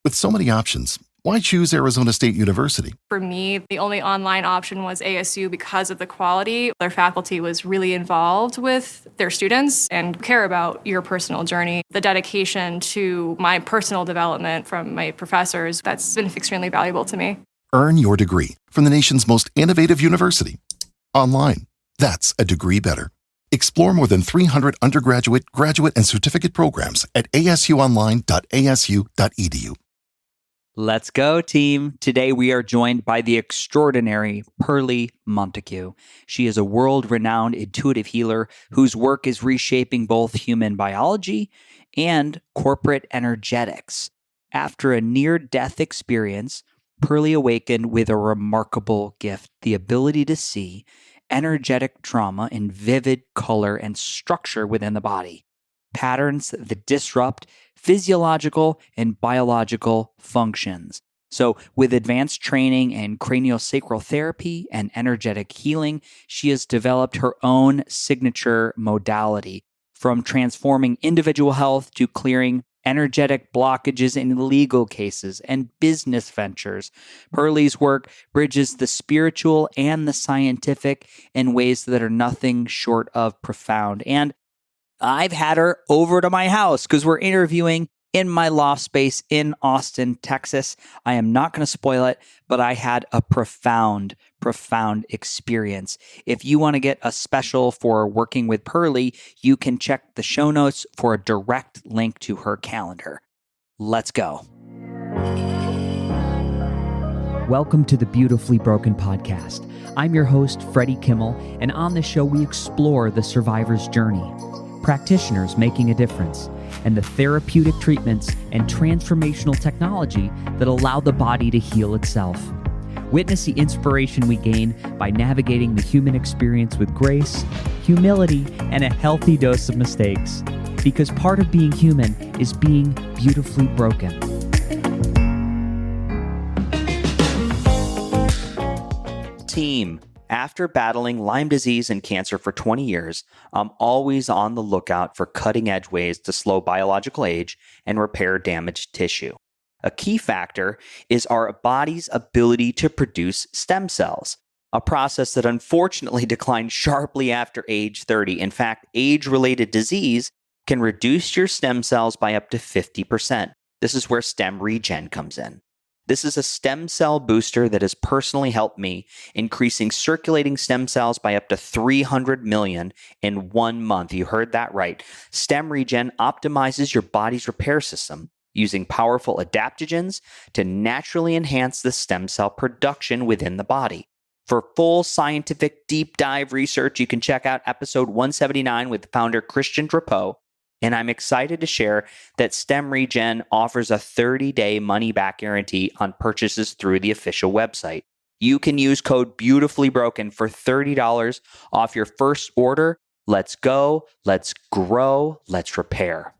With so many options, why choose Arizona State University? For me, the only online option was ASU because of the quality. Their faculty was really involved with their students and care about your personal journey. The dedication to my personal development from my professors, that's been extremely valuable to me. Earn your degree from the nation's most innovative university. Online. That's a degree better. Explore more than 300 undergraduate, graduate, and certificate programs at asuonline.asu.edu. Let's go, team. Today we are joined by the extraordinary Pearly Montagu. She is a world-renowned intuitive healer whose work is reshaping both human biology and corporate energetics. After a near-death experience, Pearly awakened with a remarkable gift, the ability to see energetic trauma in vivid color and structure within the body, patterns that disrupt physiological and biological functions. So with advanced training in craniosacral therapy and energetic healing, she has developed her own signature modality, from transforming individual health to clearing energetic blockages in legal cases and business ventures. Pearly's work bridges the spiritual and the scientific in ways that are nothing short of profound. And I've had her over to my house because we're interviewing in my loft space in Austin, Texas. I am not going to spoil it, but I had a profound experience. If you want to get a special for working with Pearly, you can check the show notes for a direct link to her calendar. Let's go. Welcome to the Beautifully Broken podcast. I'm your host, Freddie Kimmel, and on this show we explore the survivor's journey, practitioners making a difference, and the therapeutic treatments and transformational technology that allow the body to heal itself. Witness the inspiration we gain by navigating the human experience with grace, humility, and a healthy dose of mistakes. Because part of being human is being beautifully broken. Team. After battling Lyme disease and cancer for 20 years, I'm always on the lookout for cutting-edge ways to slow biological age and repair damaged tissue. A key factor is our body's ability to produce stem cells, a process that unfortunately declines sharply after age 30. In fact, age-related disease can reduce your stem cells by up to 50%. This is where stem regen comes in. This is a stem cell booster that has personally helped me, increasing circulating stem cells by up to 300 million in 1 month. You heard that right. Stem Regen optimizes your body's repair system using powerful adaptogens to naturally enhance the stem cell production within the body. For full scientific deep dive research, you can check out episode 179 with founder Christian Drapeau. And I'm excited to share that Stem Regen offers a 30-day money-back guarantee on purchases through the official website. You can use code BeautifullyBroken for $30 off your first order. Let's go, let's grow, let's repair.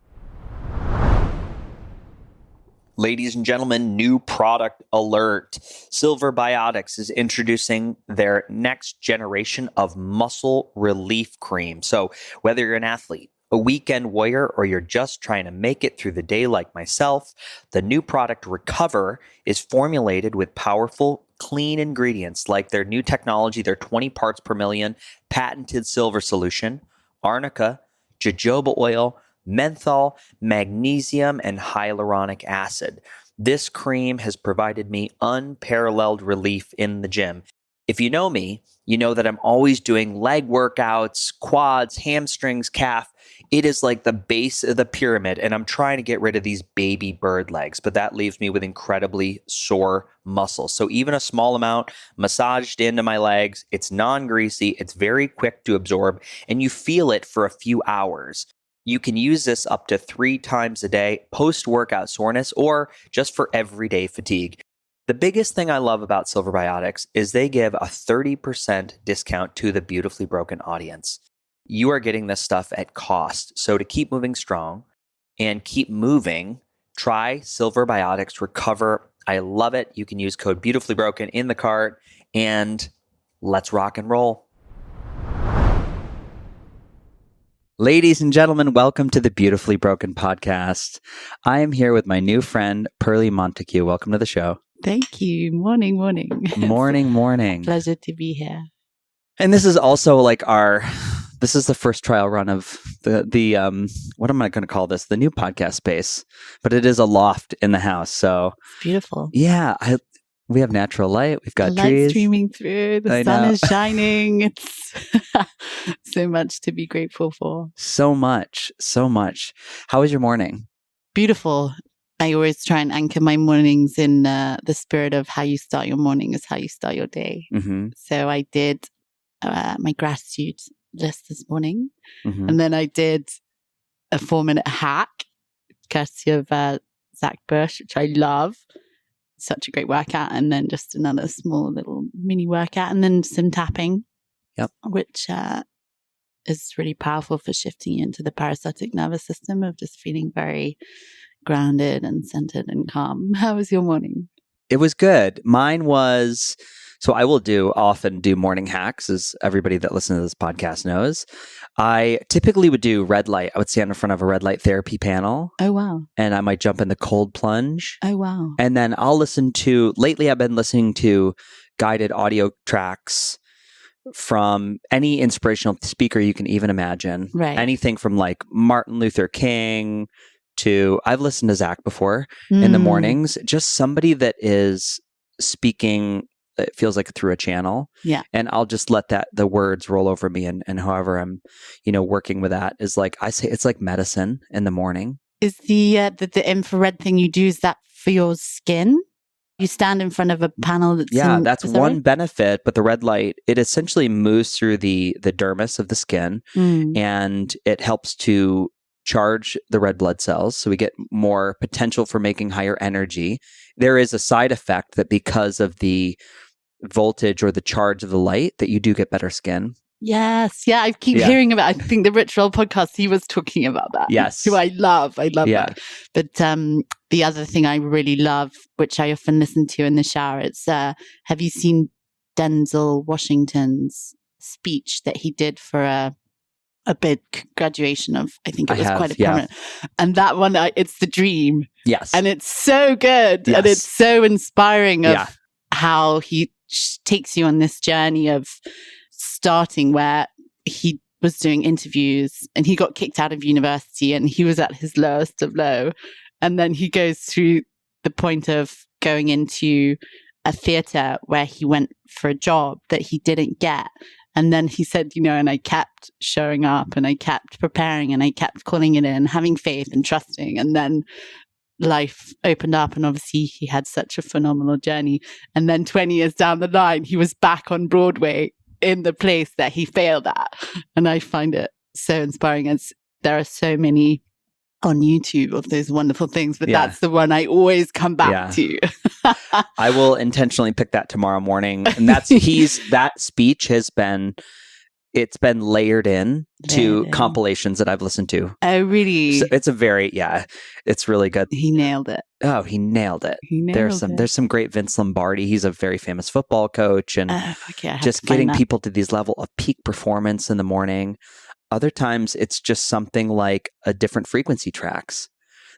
Ladies and gentlemen, new product alert. Silver Biotics is introducing their next generation of muscle relief cream. So whether you're an athlete, a weekend warrior, or you're just trying to make it through the day like myself, the new product Recover is formulated with powerful, clean ingredients like their new technology, their 20 parts per million patented silver solution, arnica, jojoba oil, menthol, magnesium, and hyaluronic acid. This cream has provided me unparalleled relief in the gym. If you know me, you know that I'm always doing leg workouts, quads, hamstrings, calf. It is like the base of the pyramid, and I'm trying to get rid of these baby bird legs, but that leaves me with incredibly sore muscles. So even a small amount massaged into my legs, it's non-greasy, it's very quick to absorb, and you feel it for a few hours. You can use this up to 3 times a day, post-workout soreness, or just for everyday fatigue. The biggest thing I love about Silver Biotics is they give a 30% discount to the Beautifully Broken audience. You are getting this stuff at cost. So to keep moving strong and keep moving, try Silver Biotics Recover. I love it. You can use code Beautifully Broken in the cart, and let's rock and roll. Ladies and gentlemen, welcome to the Beautifully Broken podcast. I am here with my new friend, Pearly Montagu. Welcome to the show. Thank you. Morning. Morning. Pleasure to be here. And this is also like this is the first trial run of the what am I going to call this? The new podcast space, but it is a loft in the house. So Beautiful. yeah, we have natural light. We've got The trees light streaming through. The sun is shining. It's so much to be grateful for. So much. How was your morning? Beautiful. I always try and anchor my mornings in the spirit of how you start your morning is how you start your day. Mm-hmm. So I did my gratitude list this morning. Mm-hmm. And then I did a 4-minute hack, courtesy of Zach Bush, which I love. Such a great workout. And then just another small little mini workout. And then some tapping, which is really powerful for shifting into the parasympathetic nervous system of just feeling very grounded and centered and calm. How was your morning? It was good. Mine was, so I will often do morning hacks, as everybody that listens to this podcast knows. I typically would do red light. I would stand in front of a red light therapy panel. Oh, wow. And I might jump in the cold plunge. Oh, wow. And then lately I've been listening to guided audio tracks from any inspirational speaker you can even imagine. Right. Anything from like Martin Luther King to, I've listened to Zach before in the mornings, just somebody that is speaking, it feels like through a channel. Yeah. And I'll just let the words roll over me. And however I'm, working with that is like, I say, it's like medicine in the morning. Is the infrared thing you do, is that for your skin? You stand in front of a panel that's that's one benefit, but the red light, it essentially moves through the dermis of the skin and it helps to charge the red blood cells. So we get more potential for making higher energy. There is a side effect that because of the voltage or the charge of the light that you do get better skin. Yes. Yeah. I keep hearing about, I think the Rich Roll podcast, he was talking about that. Yes. Who I love that. But the other thing I really love, which I often listen to in the shower, it's, have you seen Denzel Washington's speech that he did for a big graduation of, I think it was quite a prominent. And that one, it's the dream. Yes. And it's so good. Yes. And it's so inspiring of how he takes you on this journey of starting where he was doing interviews and he got kicked out of university and he was at his lowest of low. And then he goes through the point of going into a theater where he went for a job that he didn't get. And then he said, and I kept showing up and I kept preparing and I kept calling it in, having faith and trusting. And then life opened up and obviously he had such a phenomenal journey. And then 20 years down the line, he was back on Broadway in the place that he failed at. And I find it so inspiring, as there are so many on YouTube of those wonderful things, but that's the one I always come back to. I will intentionally pick that tomorrow morning. And that speech has been, it's been layered in to compilations that I've listened to. Oh, really? So it's it's really good. He nailed it. Oh, he nailed it. There's some great Vince Lombardi. He's a very famous football coach and just getting people to these level of peak performance in the morning. Other times it's just something like a different frequency tracks.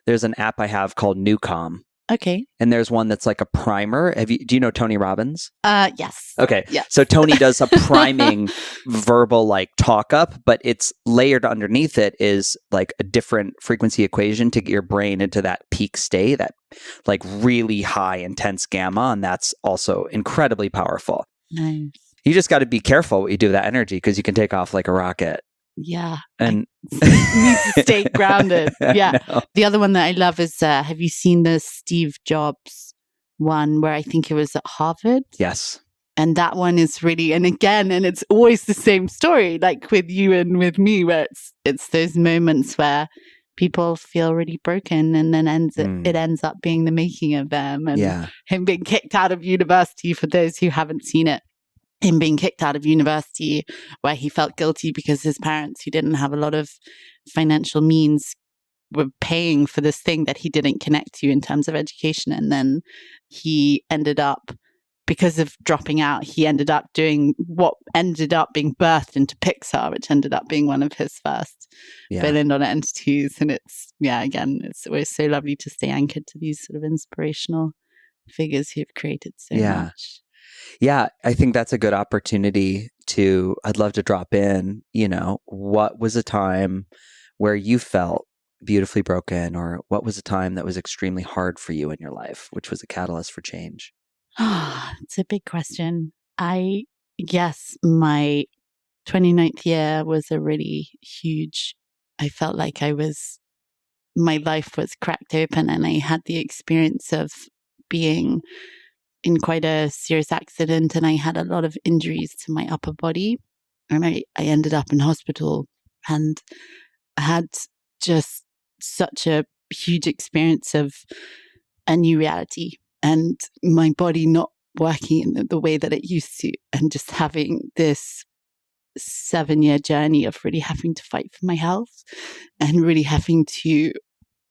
There's an app I have called Newcom. Okay. And there's one that's like a primer. Do you know Tony Robbins? Yes. Okay. Yes. So Tony does a priming verbal like talk up, but it's layered underneath it is like a different frequency equation to get your brain into that peak state, that like really high intense gamma. And that's also incredibly powerful. Nice. You just got to be careful what you do with that energy because you can take off like a rocket. Yeah. And need to stay grounded. Yeah. The other one that I love is, have you seen the Steve Jobs one where I think it was at Harvard? Yes. And that one is really, and it's always the same story, like with you and with me, where it's those moments where people feel really broken and then it ends up being the making of them. And him being kicked out of university, for those who haven't seen it. Him being kicked out of university where he felt guilty because his parents, who didn't have a lot of financial means, were paying for this thing that he didn't connect to in terms of education. And then he ended up because of dropping out, he ended up doing what ended up being birthed into Pixar, which ended up being one of his first billion-dollar entities. And it's always so lovely to stay anchored to these sort of inspirational figures who've created so much. Yeah, I think that's a good opportunity I'd love to drop in, what was a time where you felt beautifully broken, or what was a time that was extremely hard for you in your life, which was a catalyst for change? It's a big question. I guess my 29th year was a really huge, I felt like my life was cracked open, and I had the experience of being in quite a serious accident, and I had a lot of injuries to my upper body, and I ended up in hospital and had just such a huge experience of a new reality and my body not working in the way that it used to, and just having this 7-year journey of really having to fight for my health and really having to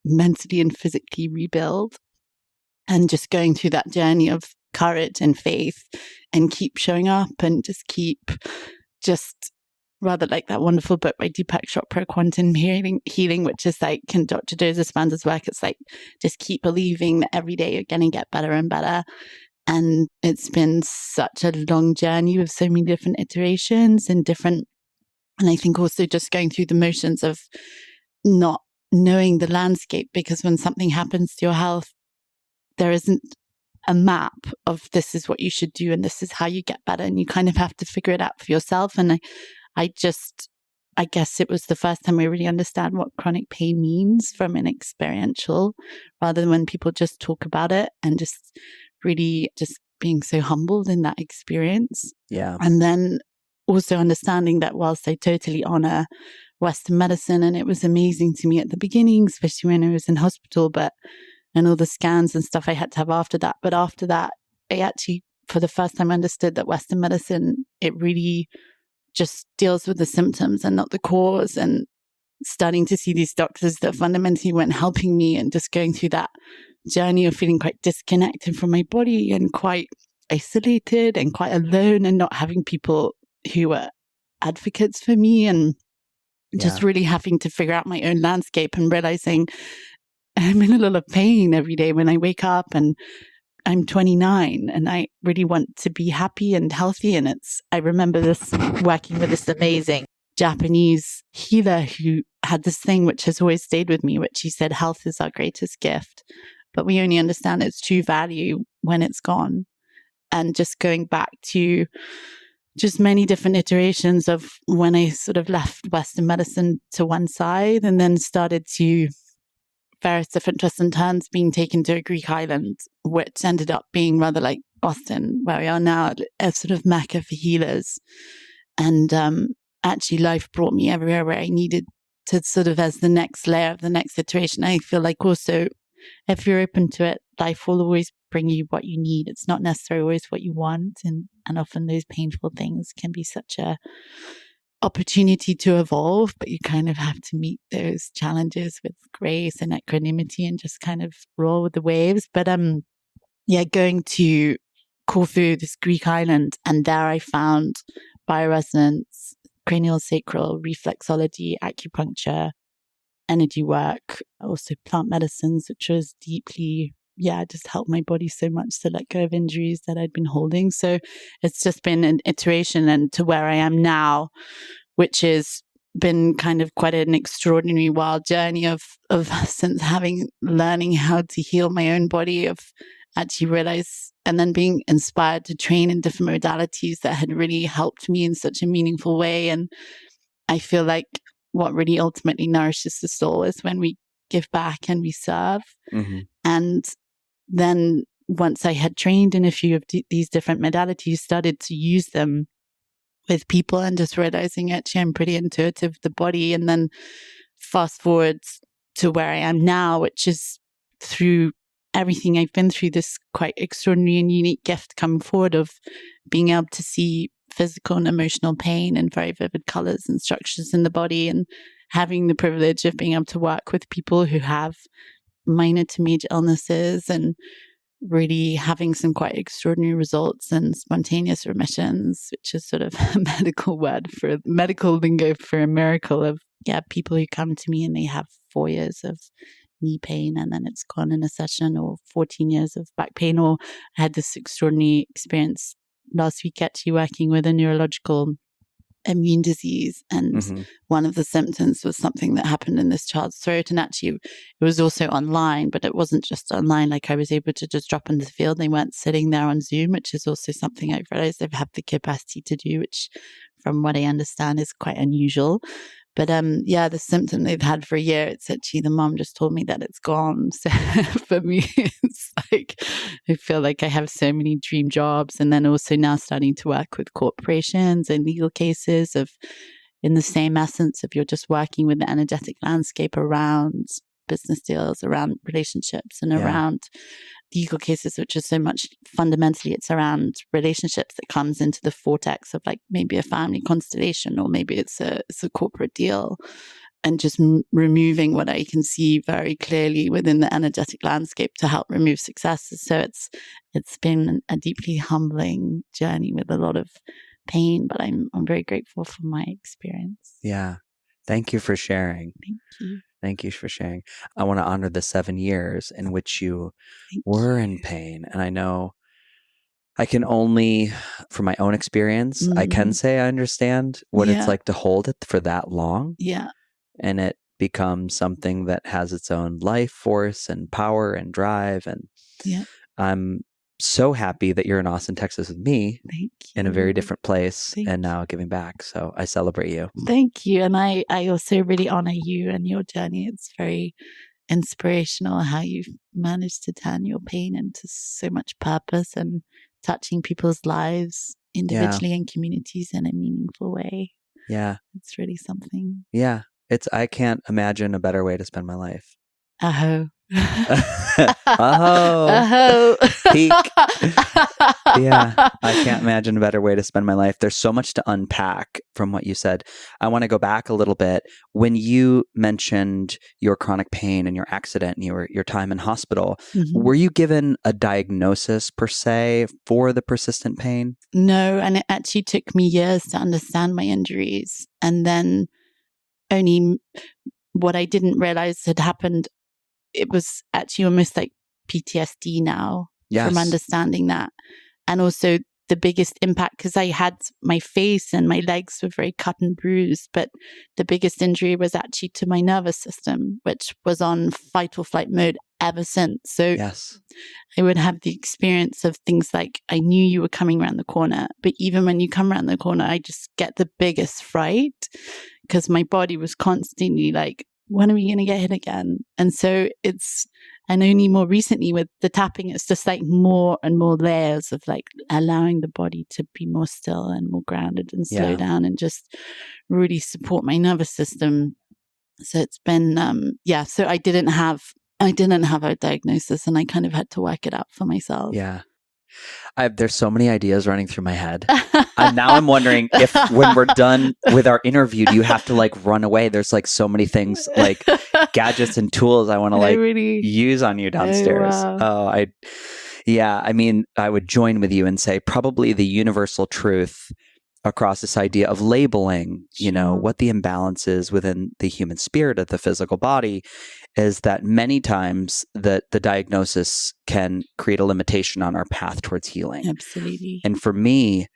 mentally and physically rebuild, and just going through that journey of courage and faith and keep showing up and just rather like that wonderful book by Deepak Chopra, Quantum Healing, which is like, in Dr. Joe Dispenza's work, it's like, just keep believing that every day you're going to get better and better. And it's been such a long journey with so many different iterations and I think also just going through the motions of not knowing the landscape, because when something happens to your health, there isn't a map of this is what you should do and this is how you get better, and you kind of have to figure it out for yourself. And I guess it was the first time I really understand what chronic pain means from an experiential, rather than when people just talk about it, and just really just being so humbled in that experience. Yeah. And then also understanding that whilst I totally honor Western medicine, and it was amazing to me at the beginning, especially when I was in hospital, and all the scans and stuff I had to have after that. But after that, I actually, for the first time, understood that Western medicine, it really just deals with the symptoms and not the cause, and starting to see these doctors that fundamentally weren't helping me, and just going through that journey of feeling quite disconnected from my body and quite isolated and quite alone, and not having people who were advocates for me, and just really having to figure out my own landscape and realizing I'm in a lot of pain every day when I wake up, and I'm 29 and I really want to be happy and healthy. And I remember working with this amazing Japanese healer who had this thing which has always stayed with me, which he said, health is our greatest gift, but we only understand its true value when it's gone. And just going back to just many different iterations of when I sort of left Western medicine to one side, and then started to various different twists and turns, being taken to a Greek island, which ended up being rather like Boston, where we are now, a sort of mecca for healers. And actually life brought me everywhere where I needed to, sort of as the next layer of the next iteration. I feel like also, if you're open to it, life will always bring you what you need. It's not necessarily always what you want. And often those painful things can be such a opportunity to evolve, but you kind of have to meet those challenges with grace and equanimity and just kind of roll with the waves. But going to Corfu, this Greek island, and there I found bioresonance, cranial sacral, reflexology, acupuncture, energy work, also plant medicines, which was deeply, just helped my body so much to let go of injuries that I'd been holding. So it's just been an iteration, and to where I am now, which has been kind of quite an extraordinary wild journey of since learning how to heal my own body, of actually realize, and then being inspired to train in different modalities that had really helped me in such a meaningful way. And I feel like what really ultimately nourishes the soul is when we give back and we serve. Mm-hmm. And then once I had trained in a few of these different modalities, started to use them with people, and just realizing actually I'm pretty intuitive with the body. And then fast forward to where I am now, which is through everything I've been through, this quite extraordinary and unique gift coming forward of being able to see physical and emotional pain in very vivid colors and structures in the body, and having the privilege of being able to work with people who have minor to major illnesses, and really having some quite extraordinary results and spontaneous remissions, which is sort of a medical lingo for a miracle of, people who come to me and they have 4 years of knee pain and then it's gone in a session, or 14 years of back pain. Or I had this extraordinary experience last week actually working with a neurological immune disease, and one of the symptoms was something that happened in this child's throat, and actually it was also online, but it wasn't just online. Like, I was able to just drop into the field. They weren't sitting there on Zoom, which is also something I've realized they've had the capacity to do, which from what I understand is quite unusual. But the symptom they've had for a year, it's actually, the mom just told me that it's gone. So for me, it's like, I feel like I have so many dream jobs. And then also now starting to work with corporations and legal cases in the same essence of you're just working with the energetic landscape around business deals, around relationships, and around legal cases, which is so much fundamentally it's around relationships that comes into the vortex of like maybe a family constellation, or maybe it's a corporate deal, and just removing what I can see very clearly within the energetic landscape to help remove successes. So it's been a deeply humbling journey with a lot of pain, but I'm very grateful for my experience. Yeah. Thank you for sharing. Thank you. Thank you for sharing. I want to honor the 7 years in which you were in pain. And I know I can only, from my own experience, I can say I understand what it's like to hold it for that long. Yeah. And it becomes something that has its own life force and power and drive. And I'm so happy that you're in Austin, Texas with me. Thank you. In a very different place and now giving back. So I celebrate you. Thank you. And I also really honor you and your journey. It's very inspirational how you've managed to turn your pain into so much purpose and touching people's lives individually and communities in a meaningful way. Yeah. It's really something. Yeah. I can't imagine a better way to spend my life. Aho. Aho. Peak. Yeah. I can't imagine a better way to spend my life. There's so much to unpack from what you said. I want to go back a little bit. When you mentioned your chronic pain and your accident and your time in hospital, were you given a diagnosis per se for the persistent pain? No. And it actually took me years to understand my injuries. And then only what I didn't realize had happened, it was actually almost like PTSD now from understanding that. And also the biggest impact, because I had my face and my legs were very cut and bruised, but the biggest injury was actually to my nervous system, which was on fight or flight mode ever since. So I would have the experience of things like, I knew you were coming around the corner, but even when you come around the corner, I just get the biggest fright because my body was constantly like, when are we going to get hit again? And so and only more recently with the tapping, it's just like more and more layers of like allowing the body to be more still and more grounded and slow down and just really support my nervous system. So it's been, so I didn't have a diagnosis and I kind of had to work it out for myself. Yeah. There's so many ideas running through my head. And now I'm wondering if when we're done with our interview, do you have to like run away? There's like so many things, like gadgets and tools I want to like use on you downstairs. I mean, I would join with you and say probably the universal truth across this idea of labeling, what the imbalance is within the human spirit of the physical body is that many times the diagnosis can create a limitation on our path towards healing. Absolutely. And for me,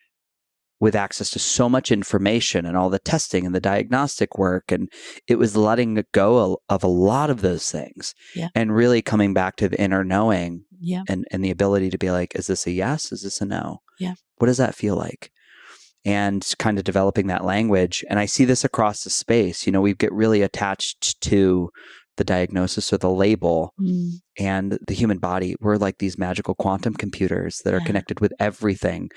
with access to so much information and all the testing and the diagnostic work, and it was letting go of a lot of those things and really coming back to the inner knowing and the ability to be like, is this a yes? Is this a no? Yeah. What does that feel like? And kind of developing that language. And I see this across the space. We get really attached to the diagnosis or the label and the human body. We're like these magical quantum computers that are connected with everything.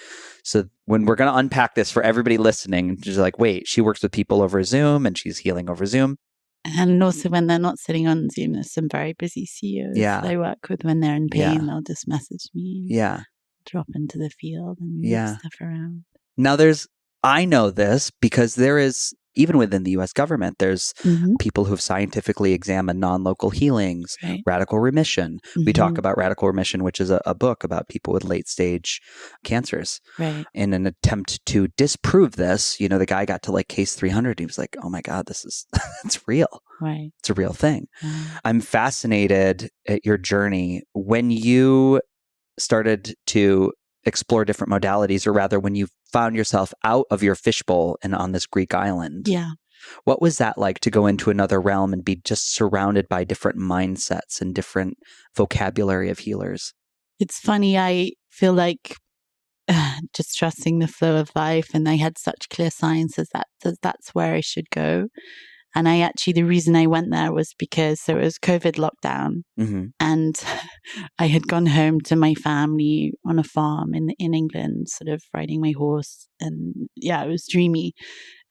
So when we're going to unpack this for everybody listening, just like, wait, she works with people over Zoom and she's healing over Zoom. And also when they're not sitting on Zoom, there's some very busy CEOs I work with when they're in pain, they'll just message me, drop into the field and move stuff around. Now I know this because there is even within the US government, there's people who have scientifically examined non-local healings, radical remission. We talk about radical remission, which is a book about people with late stage cancers. In an attempt to disprove this, the guy got to like case 300. He was like, oh my God, this is, it's real. It's a real thing. I'm fascinated at your journey. When you started to explore different modalities, or rather when you found yourself out of your fishbowl and on this Greek island, what was that like to go into another realm and be just surrounded by different mindsets and different vocabulary of healers? It's funny. I feel like just trusting the flow of life, and I had such clear signs as that's where I should go. And the reason I went there was because there was COVID lockdown, and I had gone home to my family on a farm in England, sort of riding my horse. And it was dreamy.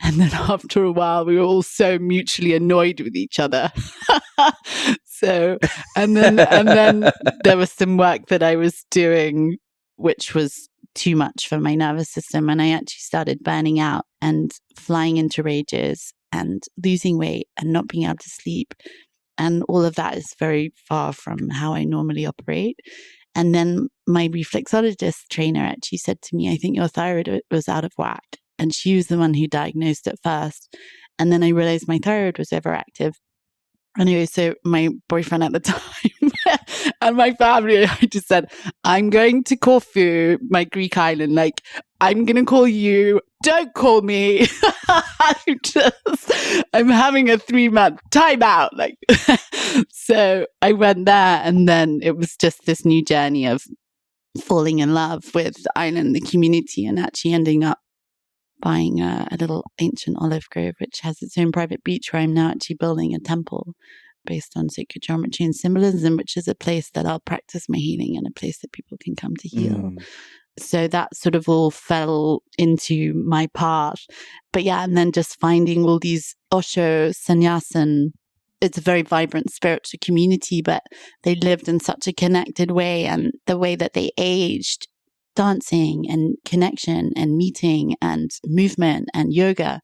And then after a while, we were all so mutually annoyed with each other. And then there was some work that I was doing, which was too much for my nervous system. And I actually started burning out and flying into rages and losing weight and not being able to sleep. And all of that is very far from how I normally operate. And then my reflexologist trainer actually said to me, I think your thyroid was out of whack. And she was the one who diagnosed it first. And then I realized my thyroid was overactive. Anyway, so my boyfriend at the time and my family, I just said, I'm going to Corfu, my Greek island. Like, I'm going to call you. Don't call me. I'm having a 3-month timeout. Like, so I went there, and then it was just this new journey of falling in love with the island, the community, and actually ending up buying a little ancient olive grove, which has its own private beach, where I'm now actually building a temple based on sacred geometry and symbolism, which is a place that I'll practice my healing and a place that people can come to heal. So that sort of all fell into my path. But and then just finding all these Osho, Sannyasin, it's a very vibrant spiritual community, but they lived in such a connected way, and the way that they aged, dancing and connection and meeting and movement and yoga,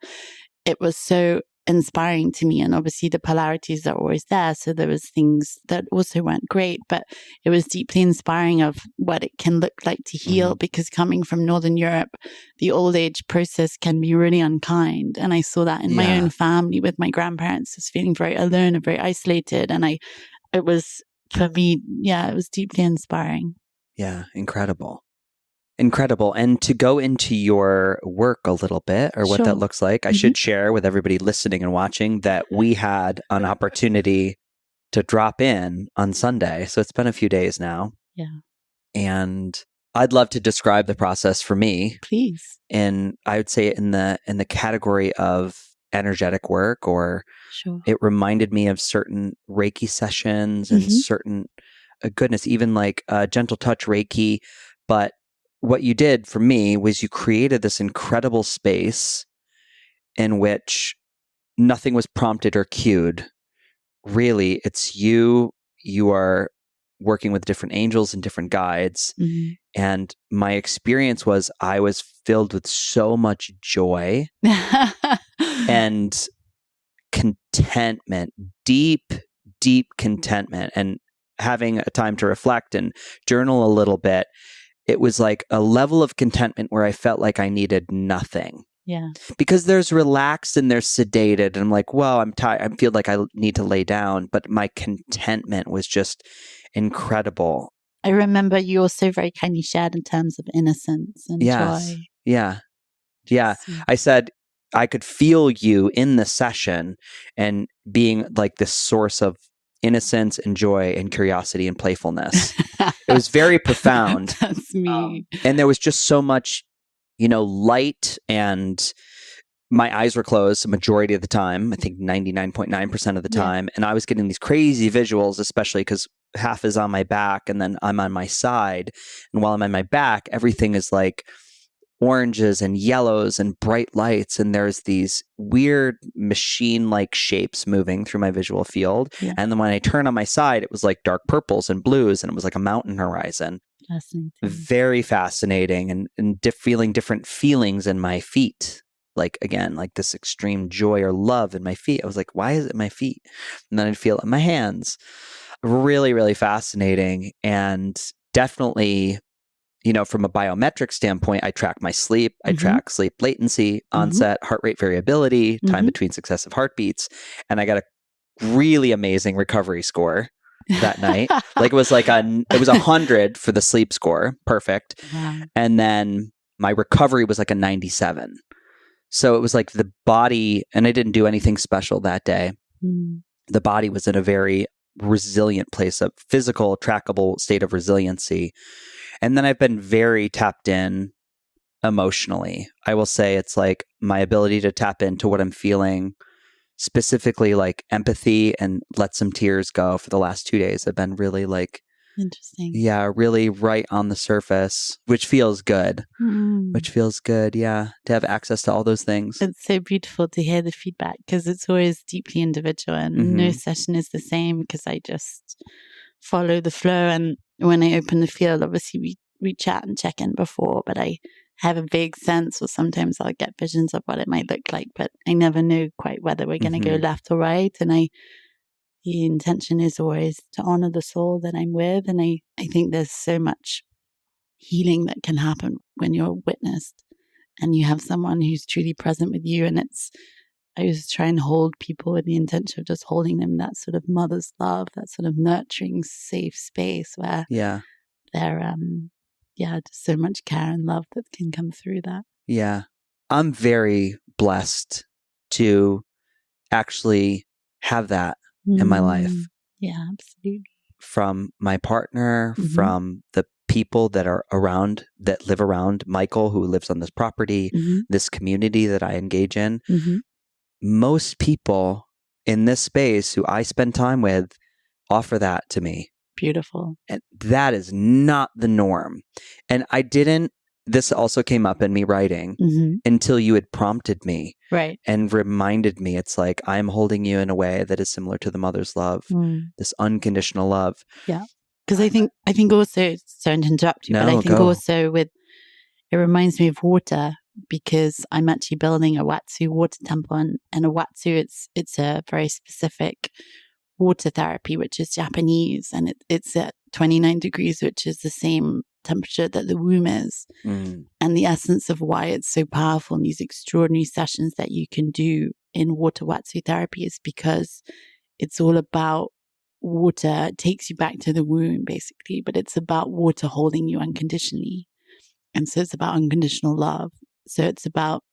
it was so inspiring to me. And obviously the polarities are always there, so there was things that also weren't great, but it was deeply inspiring of what it can look like to heal, because coming from Northern Europe, the old age process can be really unkind. And I saw that in my own family with my grandparents, just feeling very alone and very isolated. And it was, for me, it was deeply inspiring. Yeah, incredible. And to go into your work a little bit, or what that looks like, I should share with everybody listening and watching that we had an opportunity to drop in on Sunday. So it's been a few days now. Yeah. And I'd love to describe the process for me. Please. And I would say in the category of energetic work, or it reminded me of certain Reiki sessions and certain, goodness, even like gentle touch Reiki. But what you did for me was you created this incredible space in which nothing was prompted or cued. Really, it's you are working with different angels and different guides. And my experience was I was filled with so much joy and contentment, deep contentment, and having a time to reflect and journal a little bit. It was like a level of contentment where I felt like I needed nothing. Yeah. Because there's relaxed and there's sedated. And I'm like, well, I'm tired. I feel like I need to lay down. But my contentment was just incredible. I remember you also very kindly shared in terms of innocence and joy. Yeah. I said I could feel you in the session and being like this source of innocence and joy and curiosity and playfulness. It was very profound. That's me. And there was just so much, light, and my eyes were closed the majority of the time, I think 99.9% of the time. And I was getting these crazy visuals, especially because half is on my back and then I'm on my side. And while I'm on my back, everything is like oranges and yellows and bright lights, and there's these weird machine-like shapes moving through my visual field. And then when I turn on my side, it was like dark purples and blues, and it was like a mountain horizon. Fascinating. Very fascinating, and feeling different feelings in my feet like, again, like this extreme joy or love in my feet. I was like, why is it my feet? And then I'd feel it in my hands. Really, really fascinating. And definitely, from a biometric standpoint, I track my sleep. I track sleep latency, onset, heart rate variability, time between successive heartbeats. And I got a really amazing recovery score that night. Like it was 100 for the sleep score. Perfect. Wow. And then my recovery was like a 97. So it was like the body, and I didn't do anything special that day. The body was in a very resilient place, of physical, trackable state of resiliency. And then I've been very tapped in emotionally. I will say it's like my ability to tap into what I'm feeling, specifically like empathy, and let some tears go for the last 2 days have been really like, interesting. Yeah, really right on the surface, which feels good. Yeah, to have access to all those things. It's so beautiful to hear the feedback because it's always deeply individual and no session is the same because I just follow the flow. And when I open the field, obviously we chat and check in before, but I have a vague sense, or sometimes I'll get visions of what it might look like, but I never know quite whether we're going to go left or right. And the intention is always to honor the soul that I'm with. And I think there's so much healing that can happen when you're witnessed and you have someone who's truly present with you. And I just try and hold people with the intention of just holding them, that sort of mother's love, that sort of nurturing, safe space where they're, just so much care and love that can come through that. Yeah. I'm very blessed to actually have that in my life. Yeah, absolutely. From my partner, from the people that are around, that live around Michael, who lives on this property, this community that I engage in. Most people in this space who I spend time with offer that to me. Beautiful. And that is not the norm. And this also came up in me writing until you had prompted me. Right. And reminded me, it's like, I'm holding you in a way that is similar to the mother's love, this unconditional love. Yeah. Because I think also, sorry to interrupt you, but I think also it reminds me of water, because I'm actually building a Watsu water temple, and a Watsu, it's a very specific water therapy, which is Japanese, and it's at 29 degrees, which is the same temperature that the womb is. And the essence of why it's so powerful in these extraordinary sessions that you can do in water Watsu therapy is because it's all about water. It takes you back to the womb, basically, but it's about water holding you unconditionally. And so it's about unconditional love. So it's about,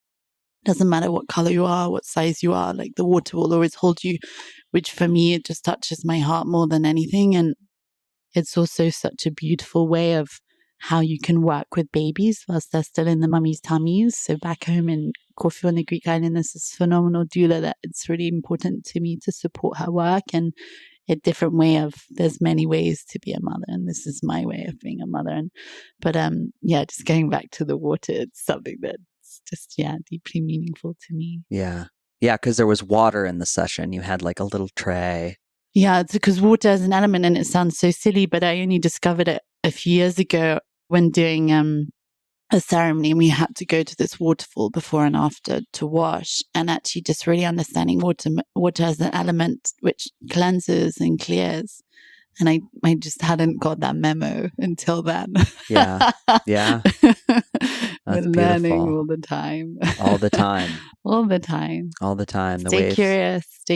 doesn't matter what color you are, what size you are, like the water will always hold you, which for me, it just touches my heart more than anything. And it's also such a beautiful way of how you can work with babies whilst they're still in the mummy's tummies. So back home in Corfu on the Greek island, there's this phenomenal doula that it's really important to me to support her work. And a different way of, there's many ways to be a mother, and this is my way of being a mother. But just going back to the water, it's something that's just deeply meaningful to me. Yeah, because there was water in the session. You had like a little tray. Yeah, it's because water is an element, and it sounds so silly, but I only discovered it a few years ago when doing a ceremony, and we had to go to this waterfall before and after to wash, and actually just really understanding water as an element which cleanses and clears. And I just hadn't got that memo until then. Yeah. We're learning all the time. All the time. All the time. All the time. Stay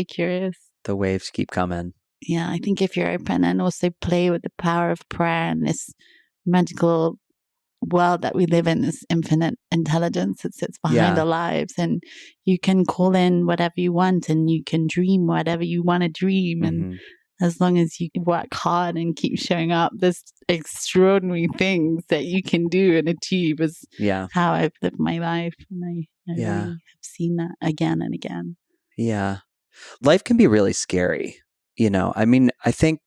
curious. The waves keep coming. Yeah, I think if you're open and also play with the power of prayer and this magical world that we live in, this infinite intelligence that sits behind our lives, and you can call in whatever you want, and you can dream whatever you want to dream, and as long as you work hard and keep showing up, there's extraordinary things that you can do and achieve is how I've lived my life. And I really have seen that again and again. Yeah. Life can be really scary. I mean, I think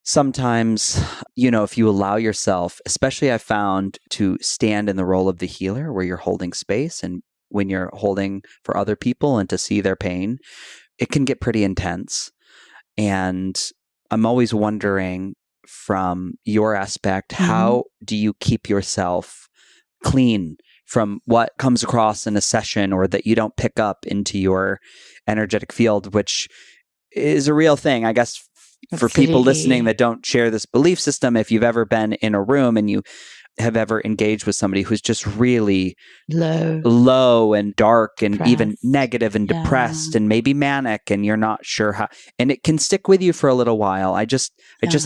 sometimes, if you allow yourself, especially I found, to stand in the role of the healer where you're holding space, and when you're holding for other people and to see their pain, it can get pretty intense. And I'm always wondering, from your aspect, how do you keep yourself clean from what comes across in a session or that you don't pick up into your energetic field, which is a real thing. I guess for people listening that don't share this belief system, if you've ever been in a room and you have ever engaged with somebody who's just really low and dark and depressed, even negative and depressed and maybe manic, and you're not sure how, and it can stick with you for a little while. I just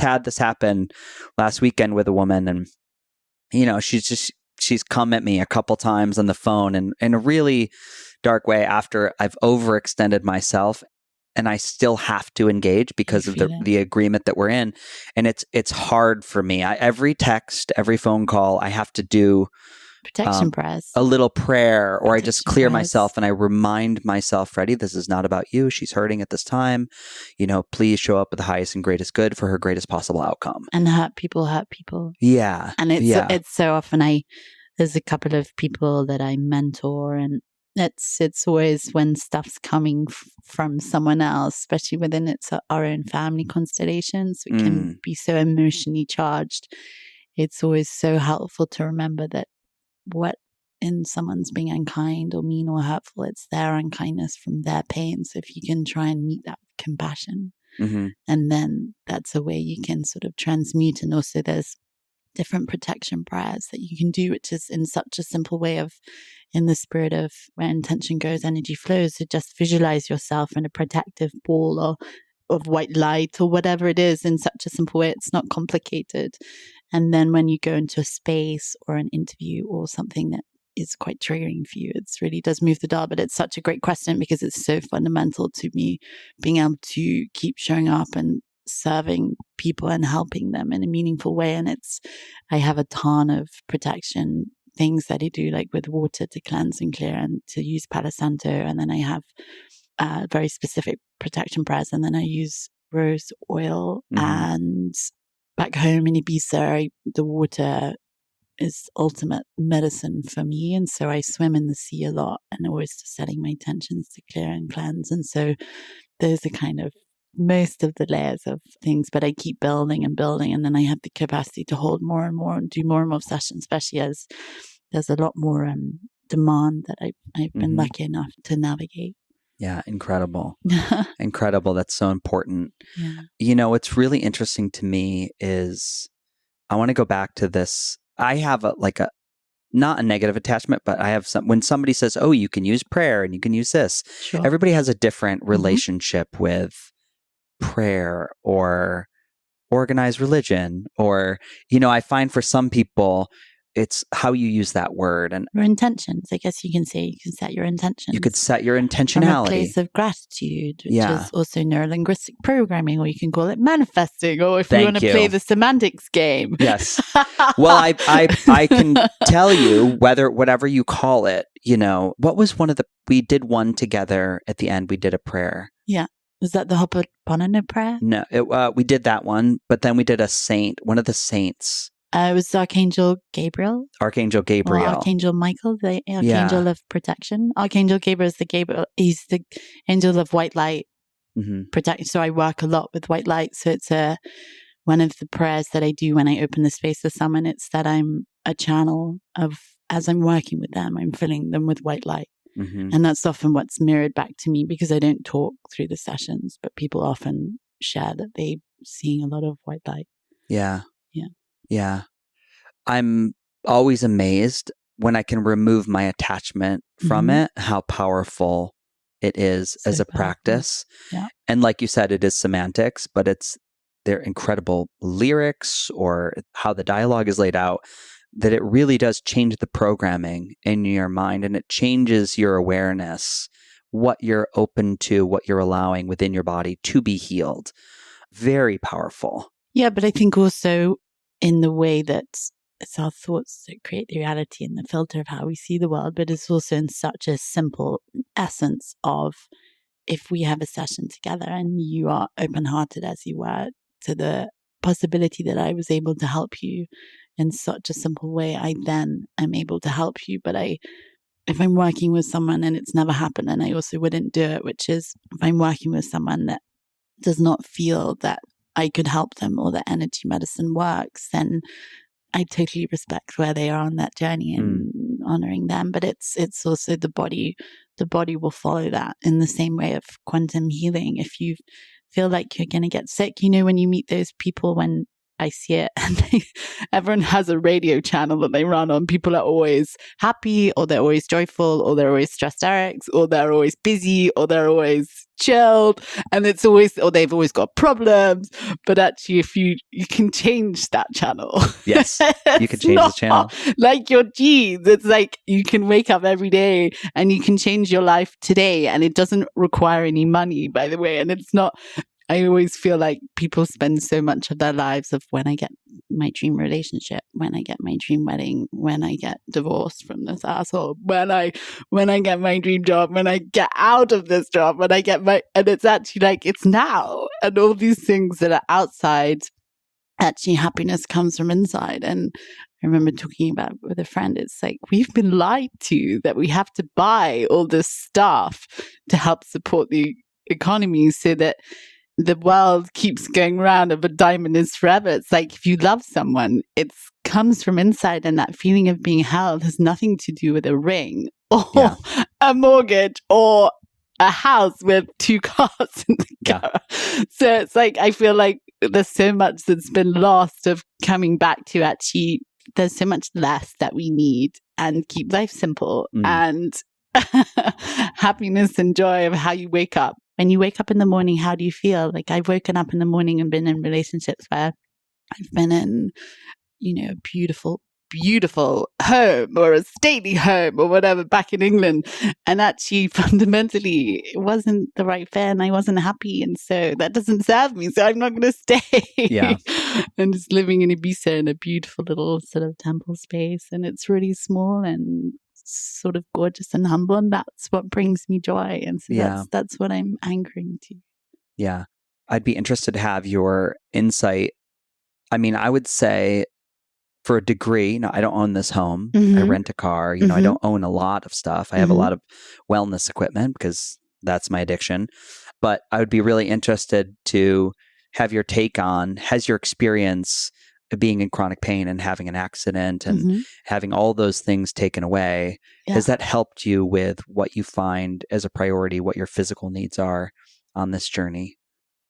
had this happen last weekend with a woman, and she's come at me a couple times on the phone and in a really dark way after I've overextended myself. And I still have to engage because of the agreement that we're in. And it's hard for me. Every text, every phone call, I have to do protection prayers, a little prayer, or I just clear myself and I remind myself, Freddie, this is not about you. She's hurting at this time. Please show up with the highest and greatest good for her greatest possible outcome. And hurt people. Yeah. And it's so often there's a couple of people that I mentor, and it's always when stuff's coming from someone else, especially within our own family constellations, we can be so emotionally charged. It's always so helpful to remember that what in someone's being unkind or mean or hurtful, it's their unkindness from their pain. So if you can try and meet that with compassion, and then that's a way you can sort of transmute. And also there's different protection prayers that you can do, which is in such a simple way of, in the spirit of where intention goes, energy flows. So just visualize yourself in a protective ball or of white light or whatever it is, in such a simple way. It's not complicated. And then when you go into a space or an interview or something that is quite triggering for you, it really does move the dial. But it's such a great question because it's so fundamental to me being able to keep showing up and serving people and helping them in a meaningful way. And I have a ton of protection things that I do, like with water to cleanse and clear and to use Palo Santo. And then I have very specific protection prayers. And then I use rose oil. And back home in Ibiza, the water is ultimate medicine for me. And so I swim in the sea a lot and always just setting my intentions to clear and cleanse. And so those are kind of most of the layers of things, but I keep building and building, and then I have the capacity to hold more and more and do more and more sessions, especially as there's a lot more demand that I've been lucky enough to navigate. Yeah, incredible. Incredible. That's so important. Yeah. What's really interesting to me is I want to go back to this. I have not a negative attachment, but I have when somebody says, oh, you can use prayer and you can use this. Sure. Everybody has a different relationship with prayer or organized religion, or, I find for some people, it's how you use that word. And your intentions, I guess you can say, you can set your intentions. You could set your intentionality. From a place of gratitude, which is also neurolinguistic programming, or you can call it manifesting, or if you want to play the semantics game. Yes. Well, I can tell you whatever you call it, what was we did one together at the end, we did a prayer. Yeah. Was that the Ho'oponopono prayer? No, we did that one, but then we did one of the saints. It was Archangel Gabriel. Archangel Gabriel. Or Archangel Michael, the Archangel of Protection. Archangel Gabriel is he's the angel of white light protection. So I work a lot with white light. So it's one of the prayers that I do when I open the space to someone. It's that I'm a channel of, as I'm working with them, I'm filling them with white light. And that's often what's mirrored back to me, because I don't talk through the sessions, but people often share that they're seeing a lot of white light. Yeah. I'm always amazed when I can remove my attachment from it, how powerful it is as a practice. Yeah. And like you said, it is semantics, but they're incredible lyrics or how the dialogue is laid out, that it really does change the programming in your mind, and it changes your awareness, what you're open to, what you're allowing within your body to be healed. Very powerful. Yeah, but I think also in the way that it's our thoughts that create the reality and the filter of how we see the world, but it's also in such a simple essence of, if we have a session together and you are open-hearted as you were to the possibility that I was able to help you in such a simple way, I then am able to help you. But if I'm working with someone and it's never happened, and I also wouldn't do it, which is if I'm working with someone that does not feel that I could help them or that energy medicine works, then I totally respect where they are on that journey, and honoring them. But it's also the body will follow that in the same way of quantum healing. If you feel like you're going to get sick, when you meet those people, when I see it, and everyone has a radio channel that they run on. People are always happy, or they're always joyful, or they're always stressed out, or they're always busy, or they're always chilled, and it's always, or they've always got problems. But actually, if you can change that channel. Yes, you can change the channel. Like your genes, it's like you can wake up every day and you can change your life today, and it doesn't require any money, by the way. And it's not. I always feel like people spend so much of their lives of when I get my dream relationship, when I get my dream wedding, when I get divorced from this asshole, when I get my dream job, when I get out of this job, when I get and it's actually like, it's now. And all these things that are outside, actually happiness comes from inside. And I remember talking about it with a friend, it's like, we've been lied to that we have to buy all this stuff to help support the economy so that the world keeps going round of a diamond is forever. It's like, if you love someone, it comes from inside, and that feeling of being held has nothing to do with a ring or a mortgage or a house with 2 cars in the car. So it's like, I feel like there's so much that's been lost of coming back to actually, there's so much less that we need, and keep life simple and happiness and joy of how you wake up. When you wake up in the morning, how do you feel? Like, I've woken up in the morning and been in relationships where I've been in, a beautiful, beautiful home or a stately home or whatever back in England. And actually, fundamentally, it wasn't the right fit and I wasn't happy. And so that doesn't serve me. So I'm not going to stay. Yeah. I'm just living in Ibiza in a beautiful little sort of temple space. And it's really small and sort of gorgeous and humble, and that's what brings me joy. And so that's what I'm anchoring to. Yeah. I'd be interested to have your insight. I mean, I would say for a degree, I don't own this home. I rent a car. I don't own a lot of stuff. I have a lot of wellness equipment because that's my addiction. But I would be really interested to have your take on, has your experience being in chronic pain and having an accident and having all those things taken away, has that helped you with what you find as a priority, what your physical needs are on this journey?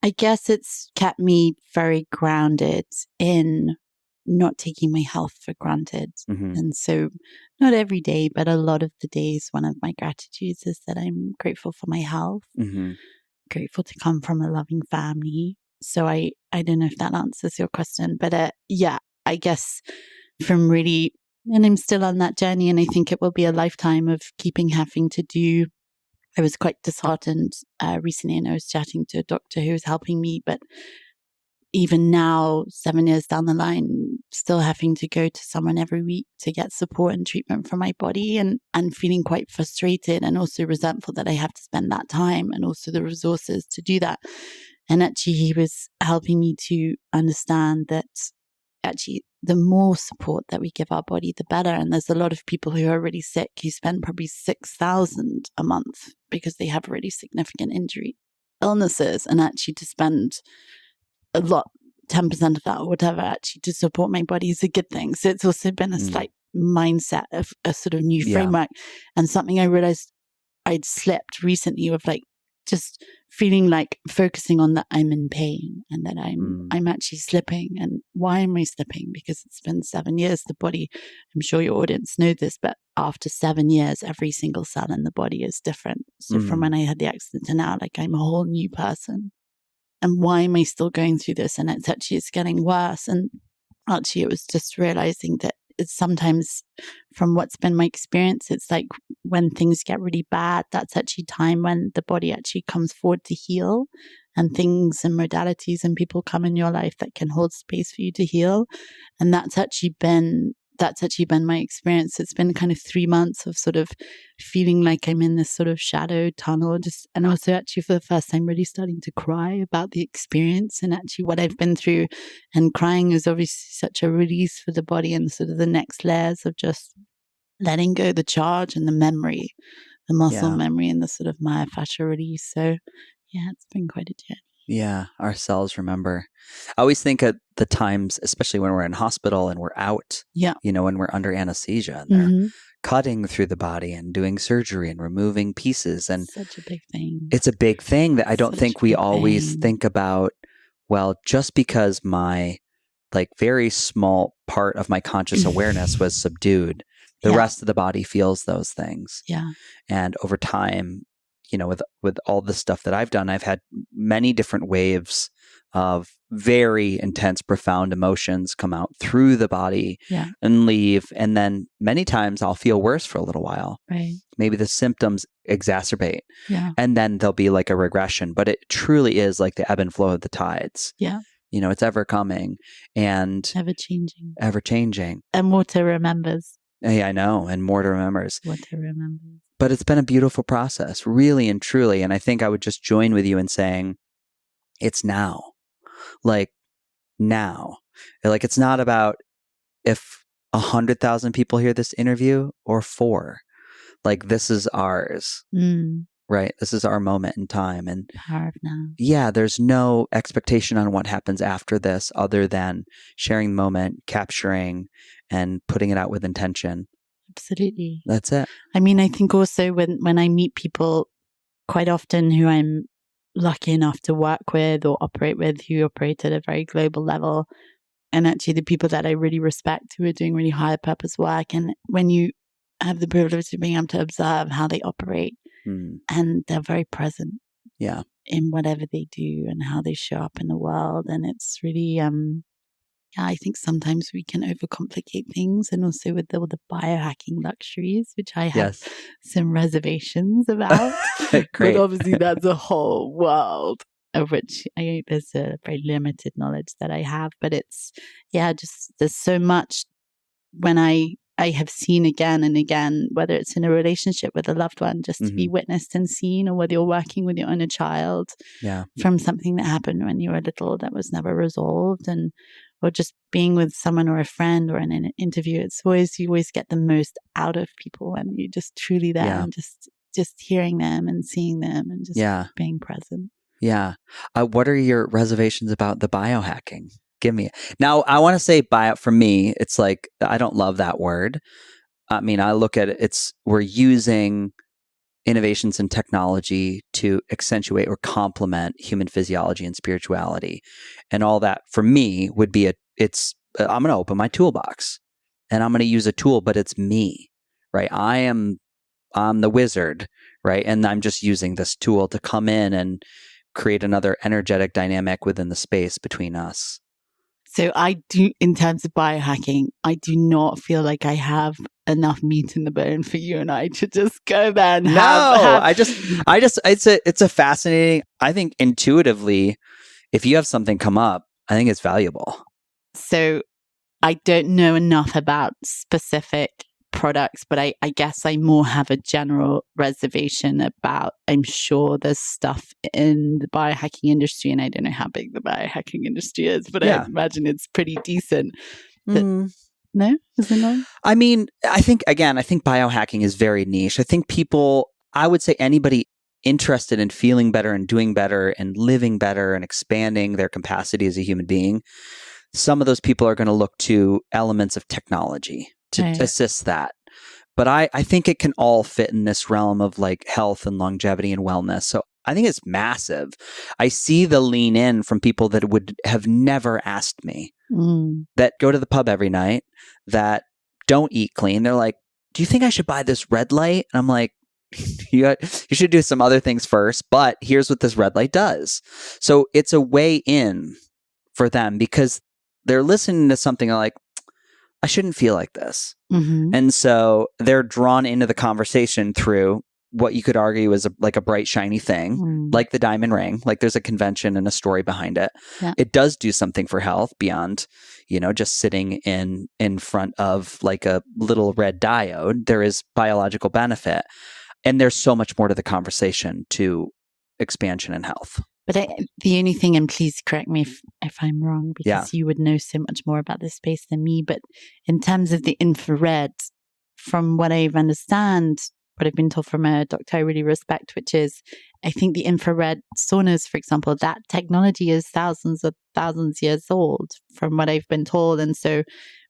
I guess it's kept me very grounded in not taking my health for granted. And so not every day, but a lot of the days, one of my gratitudes is that I'm grateful for my health, grateful to come from a loving family. So I don't know if that answers your question, but I guess from really, and I'm still on that journey, and I think it will be a lifetime of having to do. I was quite disheartened recently, and I was chatting to a doctor who was helping me, but even now, 7 years down the line, still having to go to someone every week to get support and treatment for my body, and feeling quite frustrated and also resentful that I have to spend that time and also the resources to do that. And actually, he was helping me to understand that actually the more support that we give our body, the better. And there's a lot of people who are really sick who spend probably $6,000 a month because they have really significant illnesses, and actually to spend a lot, 10% of that or whatever, actually to support my body is a good thing. So it's also been a slight mindset of a sort of new framework, and something I realized I'd slipped recently of like just feeling like focusing on that I'm in pain and that I'm actually slipping. And why am I slipping? Because it's been 7 years. The body, I'm sure your audience know this, but after 7 years, every single cell in the body is different. So from when I had the accident to now, like I'm a whole new person. And why am I still going through this? And it's getting worse. And actually, it was just realizing that it's sometimes, from what's been my experience, it's like when things get really bad, that's actually time when the body actually comes forward to heal, and things and modalities and people come in your life that can hold space for you to heal. And that's actually been my experience. It's been kind of 3 months of sort of feeling like I'm in this sort of shadow tunnel, and also actually for the first time really starting to cry about the experience and actually what I've been through. And crying is obviously such a release for the body, and sort of the next layers of just letting go the charge and the memory, the muscle memory, and the sort of myofascial release. So yeah, it's been quite a journey. Yeah, our cells remember. I always think at the times, especially when we're in hospital and we're out, when we're under anesthesia and they're cutting through the body and doing surgery and removing pieces. And such a big thing. It's a big thing that I don't think we always think about. Well, just because my very small part of my conscious awareness was subdued, the rest of the body feels those things. Yeah. And over time, with all the stuff that I've done, I've had many different waves of very intense, profound emotions come out through the body and leave. And then many times I'll feel worse for a little while. Right. Maybe the symptoms exacerbate. Yeah. And then there'll be like a regression. But it truly is like the ebb and flow of the tides. Yeah. It's ever coming and ever changing. Ever changing. And water remembers. Yeah, I know. And mortar remembers. Water remembers. But it's been a beautiful process, really and truly. And I think I would just join with you in saying it's now. Now. It's not about if 100,000 people hear this interview or 4. This is ours. Right? This is our moment in time. And power of now. Yeah, there's no expectation on what happens after this other than sharing the moment, capturing, and putting it out with intention. Absolutely. That's it. I mean, I think also when I meet people quite often who I'm lucky enough to work with or operate with, who operate at a very global level, and actually the people that I really respect who are doing really higher purpose work, and when you have the privilege of being able to observe how they operate, and they're very present in whatever they do and how they show up in the world. And it's really, I think sometimes we can overcomplicate things, and also with all the biohacking luxuries, which I have some reservations about. But obviously that's a whole world of which there's a very limited knowledge that I have. But it's, just there's so much when I have seen again and again, whether it's in a relationship with a loved one, just to be witnessed and seen, or whether you're working with your inner child from something that happened when you were little that was never resolved, or just being with someone or a friend or in an interview. It's always, you always get the most out of people when you're just truly there and just hearing them and seeing them and just being present. Yeah. What are your reservations about the biohacking? Give me it. Now, I want to say for me, it's I don't love that word. I mean, I look at it, we're using innovations in technology to accentuate or complement human physiology and spirituality. And all that for me would be I'm going to open my toolbox and I'm going to use a tool, but it's me, right? I'm the wizard, right? And I'm just using this tool to come in and create another energetic dynamic within the space between us. So I do, in terms of biohacking, I do not feel like I have enough meat in the bone for you and I to just go there and it's a fascinating, I think intuitively, if you have something come up, I think it's valuable. So I don't know enough about specific products, but I guess I more have a general reservation about, I'm sure there's stuff in the biohacking industry, and I don't know how big the biohacking industry is, but I imagine it's pretty decent. No? Is it not? I mean, I think biohacking is very niche. I think I would say anybody interested in feeling better and doing better and living better and expanding their capacity as a human being, some of those people are going to look to elements of technology to assist that. But I think it can all fit in this realm of health and longevity and wellness. So I think it's massive. I see the lean in from people that would have never asked me, that go to the pub every night, that don't eat clean. They're like, do you think I should buy this red light? And I'm like, you should do some other things first, but here's what this red light does. So it's a way in for them because they're listening to something like, I shouldn't feel like this. And so they're drawn into the conversation through what you could argue is a bright, shiny thing, like the diamond ring. There's a convention and a story behind it. Yeah. It does do something for health beyond, just sitting in front of a little red diode. There is biological benefit. And there's so much more to the conversation to expansion and health. But the only thing, and please correct me if I'm wrong, because you would know so much more about this space than me, but in terms of the infrared, from what I understand, what I've been told from a doctor I really respect, which is I think the infrared saunas, for example, that technology is thousands years old from what I've been told. And so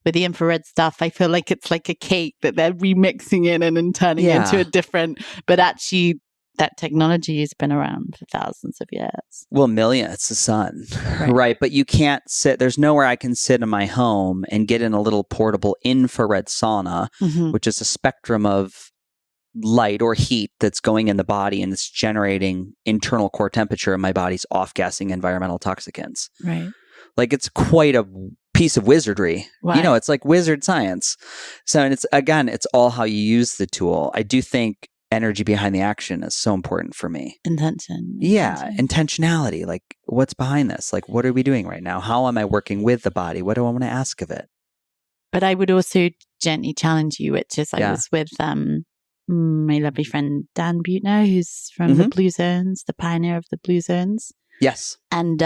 with the infrared stuff, I feel like it's like a cake that they're remixing it and then turning it into a different, but actually that technology has been around for thousands of years. Well, millions, it's the sun, right? But you can't sit, there's nowhere I can sit in my home and get in a little portable infrared sauna, which is a spectrum of light or heat that's going in the body and it's generating internal core temperature and my body's off-gassing environmental toxicants. Right. Like it's quite a piece of wizardry. Right. You know, it's like wizard science. So, and it's all how you use the tool. I do think energy behind the action is so important for me. Intention. Yeah. Intentionality. Like what's behind this? Like what are we doing right now? How am I working with the body? What do I want to ask of it? But I would also gently challenge you, which is I was with my lovely friend Dan Butner, who's from the Blue Zones, the pioneer of the Blue Zones. Yes. And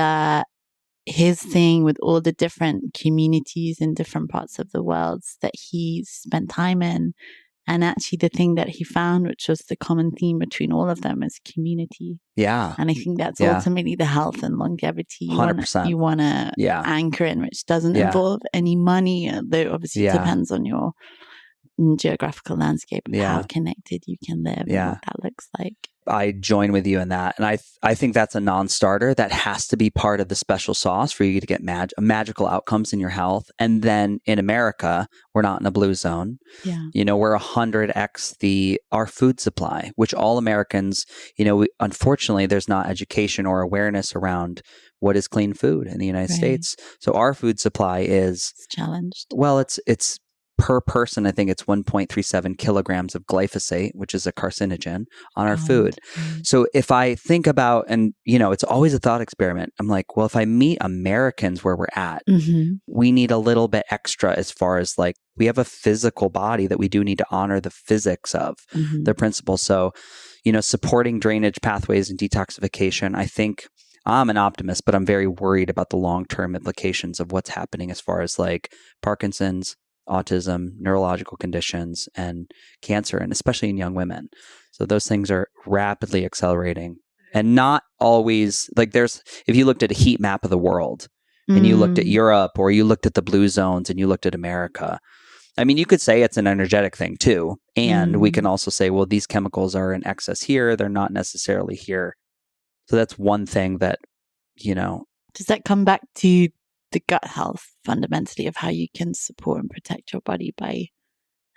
his thing with all the different communities in different parts of the world that he spent time in. And actually the thing that he found, which was the common theme between all of them, is community. Yeah. And I think that's ultimately the health and longevity 100%. you want to anchor in, which doesn't involve any money, though obviously it depends on your geographical landscape of how connected you can live and what that looks like. I join with you in that. And I think that's a non-starter that has to be part of the special sauce for you to get magical outcomes in your health. And then in America, we're not in a blue zone. Yeah. You know, we're 100x our food supply, which all Americans, you know, unfortunately, there's not education or awareness around what is clean food in the United States. So our food supply is challenged. Well, it's per person, I think it's 1.37 kilograms of glyphosate, which is a carcinogen, on our food. So if I think about, and you know, it's always a thought experiment. I'm like, well, if I meet Americans where we're at, we need a little bit extra as far as like, we have a physical body that we do need to honor the physics of the principle. So, you know, supporting drainage pathways and detoxification, I think I'm an optimist, but I'm very worried about the long-term implications of what's happening as far as like Parkinson's, autism, neurological conditions, and cancer, and especially in young women. So those things are rapidly accelerating and not always like if you looked at a heat map of the world and you looked at Europe or you looked at the blue zones and you looked at America, I mean, you could say it's an energetic thing too. And we can also say, well, these chemicals are in excess here. They're not necessarily here. So that's one thing that, you know. Does that come back to the gut health fundamentally of how you can support and protect your body by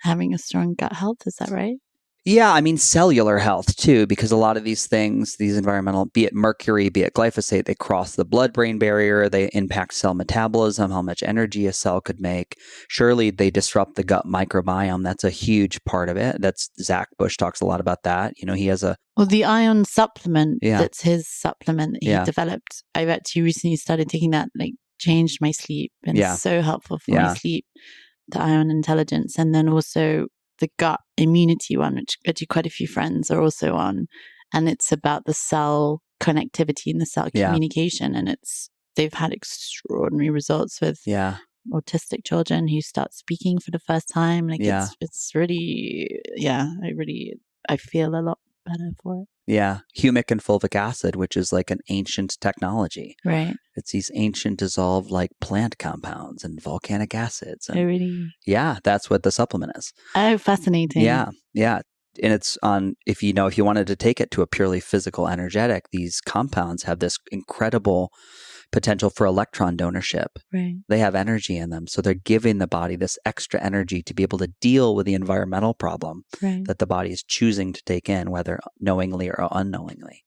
having a strong gut health? Is that right? Yeah, I mean, cellular health too, because a lot of these things, these environmental, be it mercury, be it glyphosate, they cross the blood-brain barrier, they impact cell metabolism, how much energy a cell could make. Surely they disrupt the gut microbiome. That's a huge part of it. That's Zach Bush talks a lot about that. You know, he has the iron supplement, that's his supplement that he developed. I've actually recently started taking that, like changed my sleep, been so helpful for my sleep, the iron intelligence. And then also the gut immunity one, which actually quite a few friends are also on. And it's about the cell connectivity and the cell communication. And they've had extraordinary results with autistic children who start speaking for the first time. Like it's really, I feel a lot better for it. Yeah. Humic and fulvic acid, which is like an ancient technology. Right. It's these ancient dissolved like plant compounds and volcanic acids. And, really? Yeah. That's what the supplement is. Oh, fascinating. Yeah. Yeah. And it's on, if you wanted to take it to a purely physical energetic, these compounds have this incredible potential for electron donorship. Right. They have energy in them. So they're giving the body this extra energy to be able to deal with the environmental problem that the body is choosing to take in, whether knowingly or unknowingly.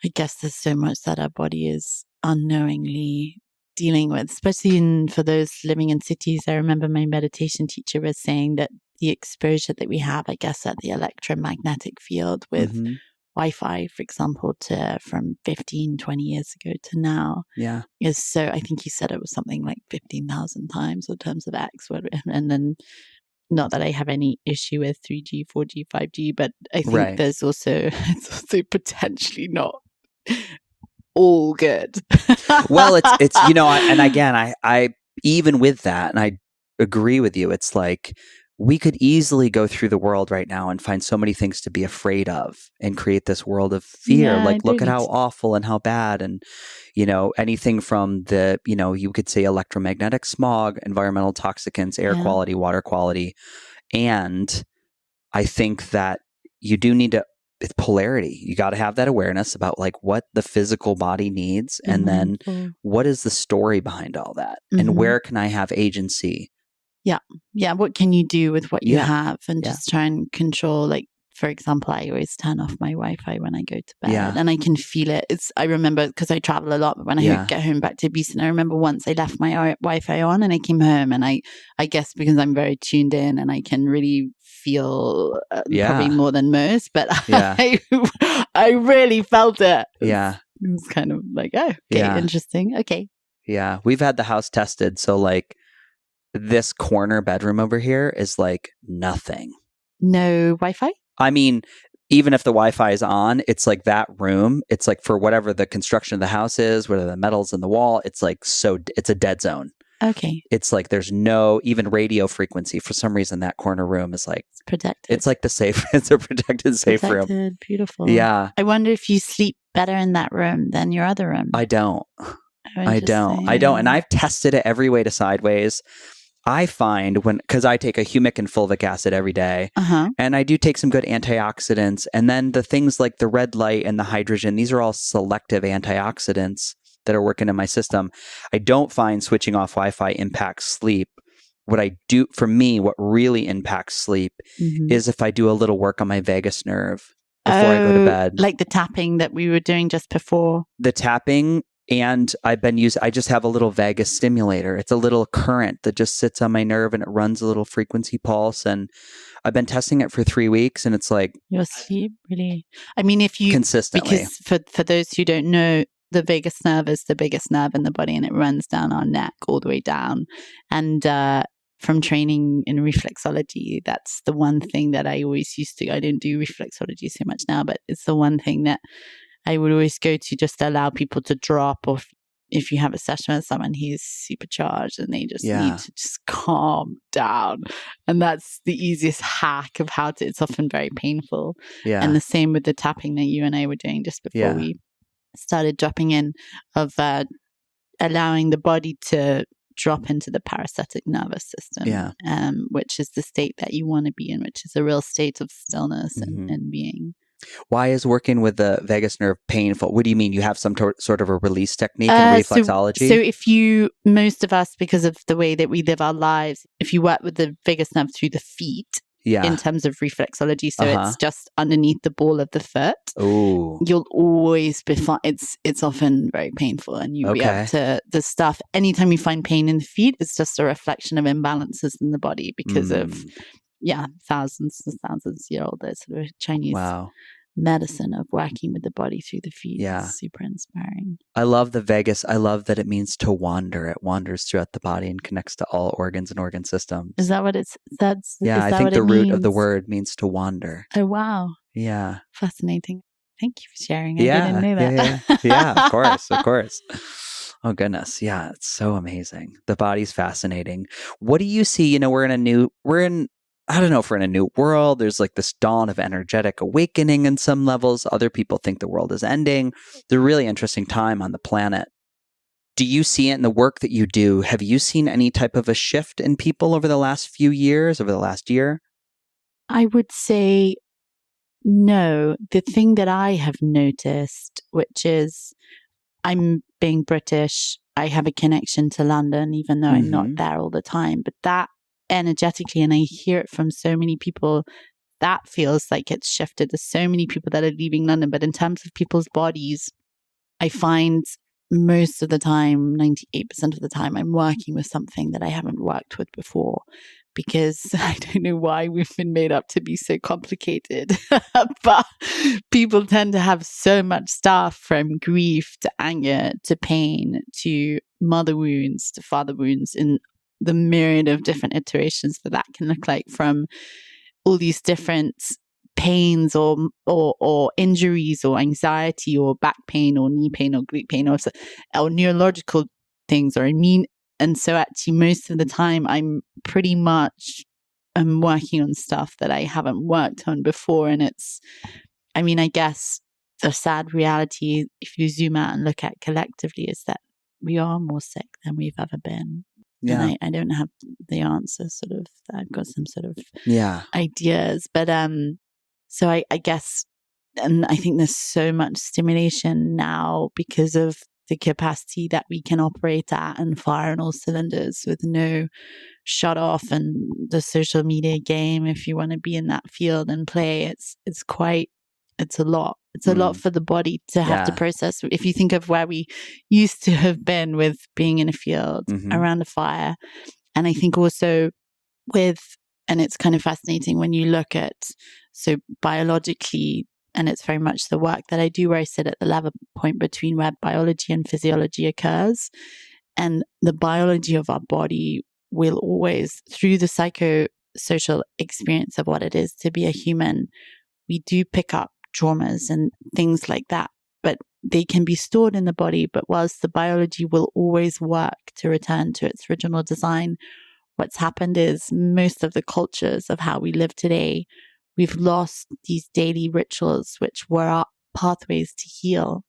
I guess there's so much that our body is unknowingly dealing with, especially for those living in cities. I remember my meditation teacher was saying that the exposure that we have, I guess, at the electromagnetic field with Wi-Fi, for example, from 15, 20 years ago to now is so, I think he said it was something like 15,000 times in terms of X. And then, not that I have any issue with 3G, 4G, 5G, but I think it's also potentially not all good. Well, it's and again, I even with that, and I agree with you, it's like we could easily go through the world right now and find so many things to be afraid of and create this world of fear. Yeah, Like, look at indeed. how awful and how bad. And, anything from the, you could say electromagnetic smog, environmental toxicants, air quality, water quality. And I think that you do need to, it's polarity. You got to have that awareness about like what the physical body needs. And then what is the story behind all that? And where can I have agency? Yeah. Yeah. What can you do with what you have and just try and control, like, for example, I always turn off my Wi-Fi when I go to bed and I can feel it. I remember because I travel a lot, but when I get home back to Beeson, I remember once I left my Wi-Fi on and I came home and I guess because I'm very tuned in and I can really feel probably more than most, but I really felt it. Yeah. It was kind of like, oh, okay, interesting. Okay. Yeah. We've had the house tested. So like, this corner bedroom over here is like nothing. No Wi-Fi? I mean, even if the Wi-Fi is on, it's like that room. It's like for whatever the construction of the house is, whether the metal's in the wall, it's like it's a dead zone. Okay. It's like there's no even radio frequency. For some reason, that corner room is like it's protected. It's like it's a protected safe room. Beautiful. Yeah. I wonder if you sleep better in that room than your other room. I don't. I don't. And I've tested it every way to sideways. I find because I take a humic and fulvic acid every day, and I do take some good antioxidants. And then the things like the red light and the hydrogen, these are all selective antioxidants that are working in my system. I don't find switching off Wi-Fi impacts sleep. What I do, for me, what really impacts sleep is if I do a little work on my vagus nerve before I go to bed. Like the tapping that we were doing just before. The tapping. And I just have a little vagus stimulator. It's a little current that just sits on my nerve and it runs a little frequency pulse. And I've been testing it for 3 weeks and it's like. Your sleep really. I mean, if you. Consistently. Because for those who don't know, the vagus nerve is the biggest nerve in the body and it runs down our neck all the way down. And from training in reflexology, that's the one thing that I always used to. I don't do reflexology so much now, but it's the one thing that I would always go to just to allow people to drop, or if you have a session with someone who's supercharged and they just need to just calm down. And that's the easiest hack of how to, it's often very painful. Yeah. And the same with the tapping that you and I were doing just before we started dropping in, of allowing the body to drop into the parasympathetic nervous system, which is the state that you want to be in, which is a real state of stillness and being. Why is working with the vagus nerve painful? What do you mean? You have some sort of a release technique in reflexology? So most of us, because of the way that we live our lives, if you work with the vagus nerve through the feet, in terms of reflexology, so it's just underneath the ball of the foot, you'll always be fine. It's often very painful and you'll be able to, the stuff, anytime you find pain in the feet, it's just a reflection of imbalances in the body because of thousands year old sort of Chinese medicine of working with the body through the feet. It's super inspiring. I love the vagus. I love that it means to wander. It wanders throughout the body and connects to all organs and organ systems. Is that what it's that's I think the root of the word means to wander. Oh wow. Yeah. Fascinating. Thank you for sharing. I didn't know that. Yeah, of course. Oh goodness. Yeah, it's so amazing. The body's fascinating. What do you see? We're in I don't know if we're in a new world. There's like this dawn of energetic awakening in some levels. Other people think the world is ending. It's a really interesting time on the planet. Do you see it in the work that you do? Have you seen any type of a shift in people over the last few years, over the last year? I would say no. The thing that I have noticed, which is I'm being British, I have a connection to London, even though I'm not there all the time. But that energetically, and I hear it from so many people, that feels like it's shifted. There's so many people that are leaving London, but in terms of people's bodies, I find most of the time, 98% of the time, I'm working with something that I haven't worked with before, because I don't know why we've been made up to be so complicated, but people tend to have so much stuff, from grief to anger to pain to mother wounds to father wounds, in the myriad of different iterations that can look like, from all these different pains or injuries or anxiety or back pain or knee pain or glute pain or neurological things or immune. And so actually most of the time I'm pretty much am working on stuff that I haven't worked on before. And I guess the sad reality, if you zoom out and look at collectively, is that we are more sick than we've ever been. Yeah. And I don't have the answer sort of, I've got some sort of Yeah. ideas, but so I guess, and I think there's so much stimulation now because of the capacity that we can operate at and fire on all cylinders with no shut off, and the social media game, if you want to be in that field and play, it's a lot. It's a lot for the body to have to process. If you think of where we used to have been with being in a field around a fire. And I think also and it's kind of fascinating when you look at, so biologically, and it's very much the work that I do where I sit at the level point between where biology and physiology occurs. And the biology of our body will always, through the psychosocial experience of what it is to be a human, we do pick up traumas and things like that, but they can be stored in the body. But whilst the biology will always work to return to its original design, what's happened is most of the cultures of how we live today, we've lost these daily rituals, which were our pathways to heal,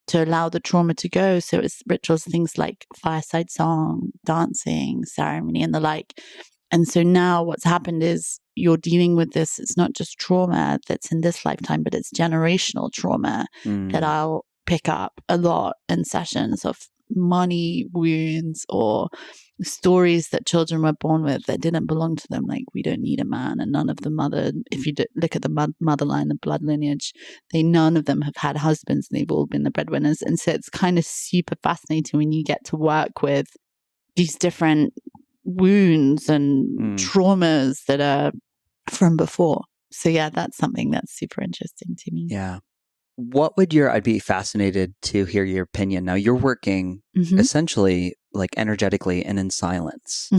to allow the trauma to go. So it's rituals, things like fireside song, dancing, ceremony, and the like. And so now what's happened is you're dealing with this. It's not just trauma that's in this lifetime, but it's generational trauma that I'll pick up a lot in sessions of money wounds or stories that children were born with that didn't belong to them. Like, we don't need a man, and none of the if you look at the motherline, the blood lineage, none of them have had husbands, and they've all been the breadwinners. And so it's kind of super fascinating when you get to work with these different wounds and traumas that are from before. So yeah, that's something that's super interesting to me. Yeah. I'd be fascinated to hear your opinion. Now you're working essentially like energetically and in silence.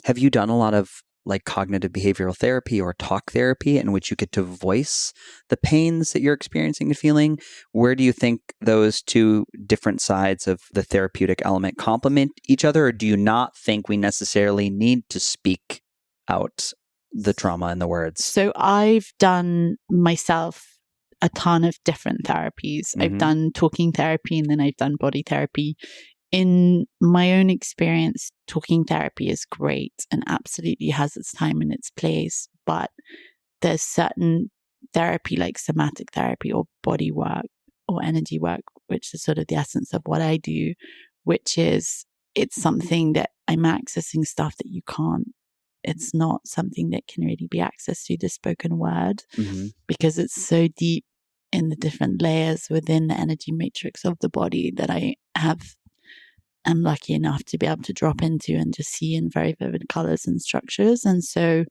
Have you done a lot of like cognitive behavioral therapy or talk therapy in which you get to voice the pains that you're experiencing and feeling? Where do you think those two different sides of the therapeutic element complement each other? Or do you not think we necessarily need to speak out the trauma and the words? So I've done myself a ton of different therapies. I've done talking therapy, and then I've done body therapy. In my own experience, talking therapy is great and absolutely has its time and its place. But there's certain therapy like somatic therapy or body work or energy work, which is sort of the essence of what I do, which is it's something that I'm accessing stuff that you can't. It's not something that can really be accessed through the spoken word because it's so deep in the different layers within the energy matrix of the body that I'm lucky enough to be able to drop into and just see in very vivid colors and structures. And so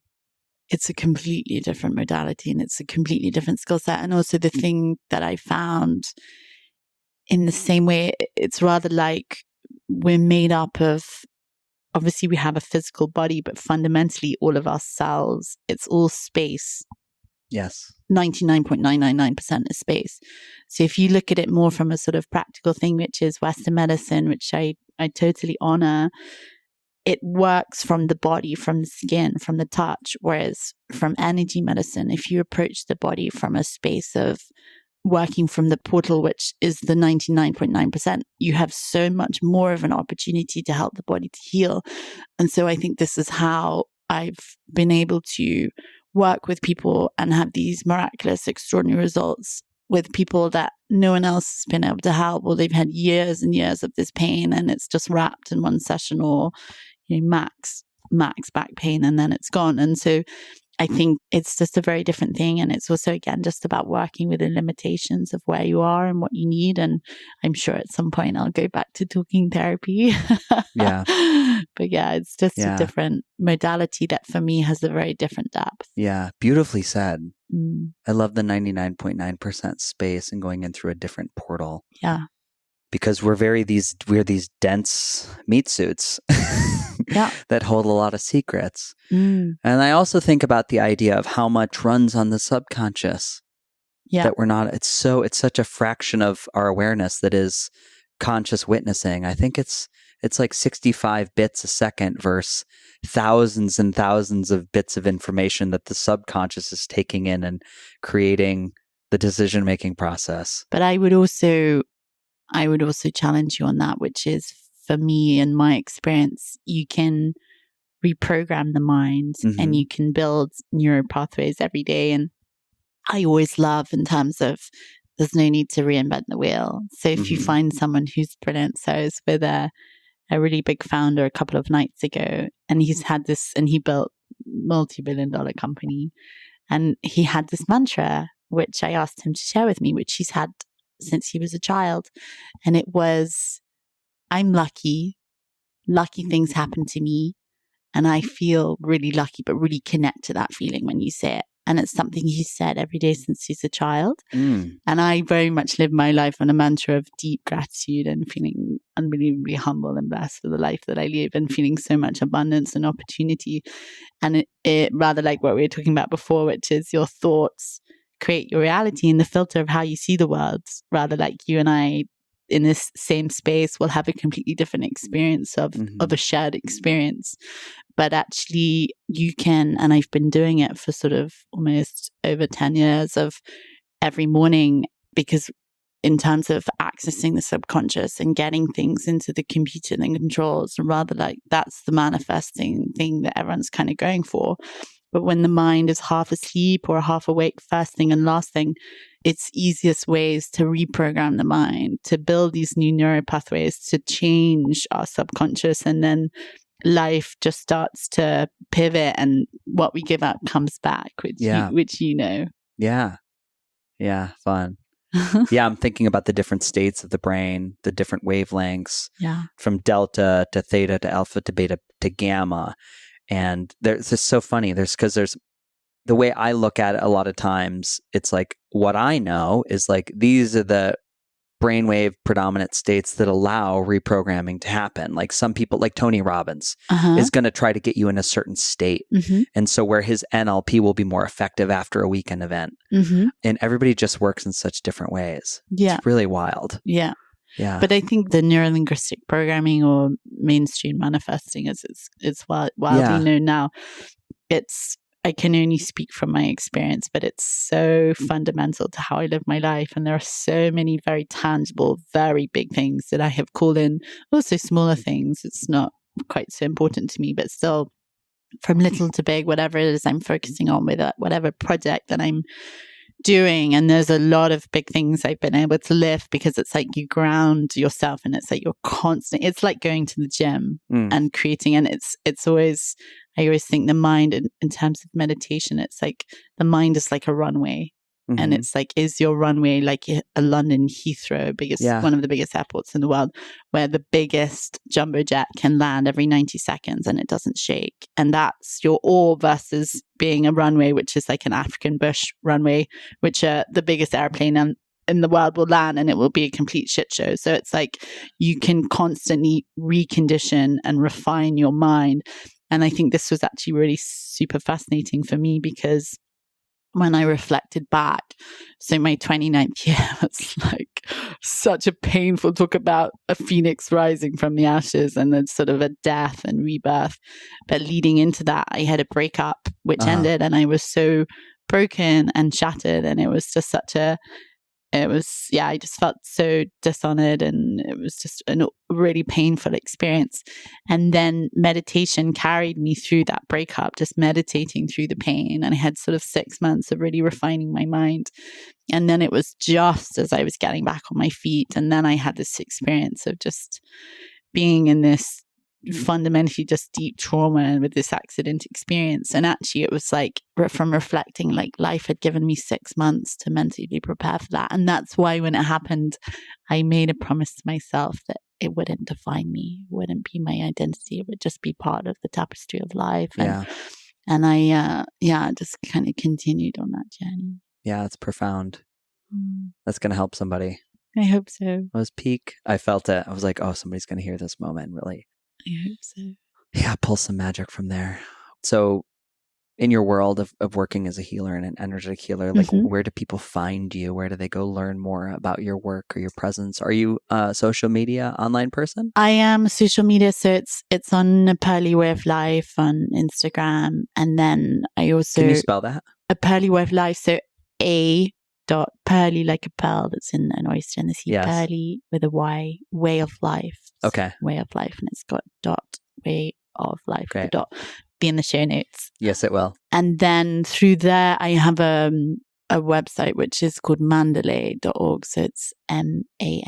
it's a completely different modality and it's a completely different skill set. And also the thing that I found in the same way, it's rather like we're made up of, obviously we have a physical body, but fundamentally all of our cells, it's all space. Yes. 99.999% is space. So if you look at it more from a sort of practical thing, which is Western medicine, which I totally honor, it works from the body, from the skin, from the touch. Whereas from energy medicine, if you approach the body from a space of working from the portal, which is the 99.9%, you have so much more of an opportunity to help the body to heal. And so I think this is how I've been able to work with people and have these miraculous, extraordinary results with people that no one else has been able to help, or they've had years and years of this pain and it's just wrapped in one session, or max back pain and then it's gone. And so I think it's just a very different thing. And it's also, again, just about working with the limitations of where you are and what you need. And I'm sure at some point I'll go back to talking therapy. Yeah. But yeah, it's just a different modality that for me has a very different depth. Yeah. Beautifully said. I love the 99.9% space and going in through a different portal. Yeah. Because we're these dense meat suits that hold a lot of secrets. And I also think about the idea of how much runs on the subconscious. Yeah. That we're not, it's such a fraction of our awareness that is conscious witnessing. I think it's It's like 65 bits a second versus thousands and thousands of bits of information that the subconscious is taking in and creating the decision-making process. But I would also challenge you on that, which is, for me, in my experience, you can reprogram the mind and you can build neural pathways every day. And I always love, in terms of, there's no need to reinvent the wheel. So if you find someone who's brilliant, so I was with a really big founder a couple of nights ago, and he built multi-billion-dollar company, and he had this mantra, which I asked him to share with me, which he's had since he was a child. And it was, I'm lucky things happen to me, and I feel really lucky, but really connect to that feeling when you say it. And it's something he's said every day since he's a child. And I very much live my life on a mantra of deep gratitude and feeling unbelievably humble and blessed for the life that I live, and feeling so much abundance and opportunity. And it rather like what we were talking about before, which is your thoughts create your reality, and the filter of how you see the world. Rather like you and I in this same space will have a completely different experience of a shared experience. But actually you can, and I've been doing it for sort of almost over 10 years, of every morning, because in terms of accessing the subconscious and getting things into the computer and controls, rather like that's the manifesting thing that everyone's kind of going for. But when the mind is half asleep or half awake, first thing and last thing, it's easiest ways to reprogram the mind, to build these new neural pathways, to change our subconscious. And then life just starts to pivot, and what we give up comes back, which you know. Yeah. Yeah. Fun. Yeah. I'm thinking about the different states of the brain, the different wavelengths, from delta to theta to alpha to beta to gamma. And it's just so funny. There's the way I look at it a lot of times, it's like, what I know is like, these are the brainwave predominant states that allow reprogramming to happen. Like some people, like Tony Robbins, is going to try to get you in a certain state. And so where his NLP will be more effective after a weekend event. And everybody just works in such different ways. Yeah. It's really wild. Yeah. Yeah. But I think the neurolinguistic programming, or mainstream manifesting, as it's widely known now, I can only speak from my experience, but it's so fundamental to how I live my life. And there are so many very tangible, very big things that I have called in, also smaller things. It's not quite so important to me, but still, from little to big, whatever it is I'm focusing on with it, whatever project that I'm doing. And there's a lot of big things I've been able to lift, because it's like you ground yourself, and it's like you're constant. It's like going to the gym and creating. And it's always, I always think the mind in terms of meditation, it's like the mind is like a runway. And it's like, is your runway like a London Heathrow, one of the biggest airports in the world, where the biggest jumbo jet can land every 90 seconds and it doesn't shake? And that's your all, versus being a runway, which is like an African bush runway, which the biggest airplane in the world will land and it will be a complete shit show. So it's like you can constantly recondition and refine your mind. And I think this was actually really super fascinating for me, because when I reflected back, so my 29th year was like such a painful, talk about a phoenix rising from the ashes, and then sort of a death and rebirth. But leading into that, I had a breakup which ended, and I was so broken and shattered, and it was just I just felt so dishonored, and it was just a really painful experience. And then meditation carried me through that breakup, just meditating through the pain. And I had sort of 6 months of really refining my mind. And then it was just as I was getting back on my feet. And then I had this experience of just being in this fundamentally just deep trauma and with this accident experience. And actually it was like, from reflecting, like life had given me 6 months to mentally prepare for that. And that's why when it happened, I made a promise to myself that it wouldn't define me, it wouldn't be my identity, it would just be part of the tapestry of life. And I just kind of continued on that journey. Yeah, it's profound. That's going to help somebody. I hope so. It was peak. I felt it. I was like, oh, somebody's going to hear this moment, really. I hope so. Yeah, pull some magic from there. So in your world of working as a healer and an energetic healer, like Mhm. where do people find you? Where do they go learn more about your work or your presence? Are you a social media online person? I am social media, so it's on a Pearly Way of Life on Instagram, and then I also Can you spell that? a Pearly Way of Life. So A dot Pearly, like a pearl that's in an oyster in the sea. Yes. Pearly with a Y, Way of Life. Okay. Way of Life, and it's got dot Way of Life with a Great. dot. Be in the show notes. Yes, it will. And then through there, I have a website which is called Mandalay.org. So it's MANDERLEY.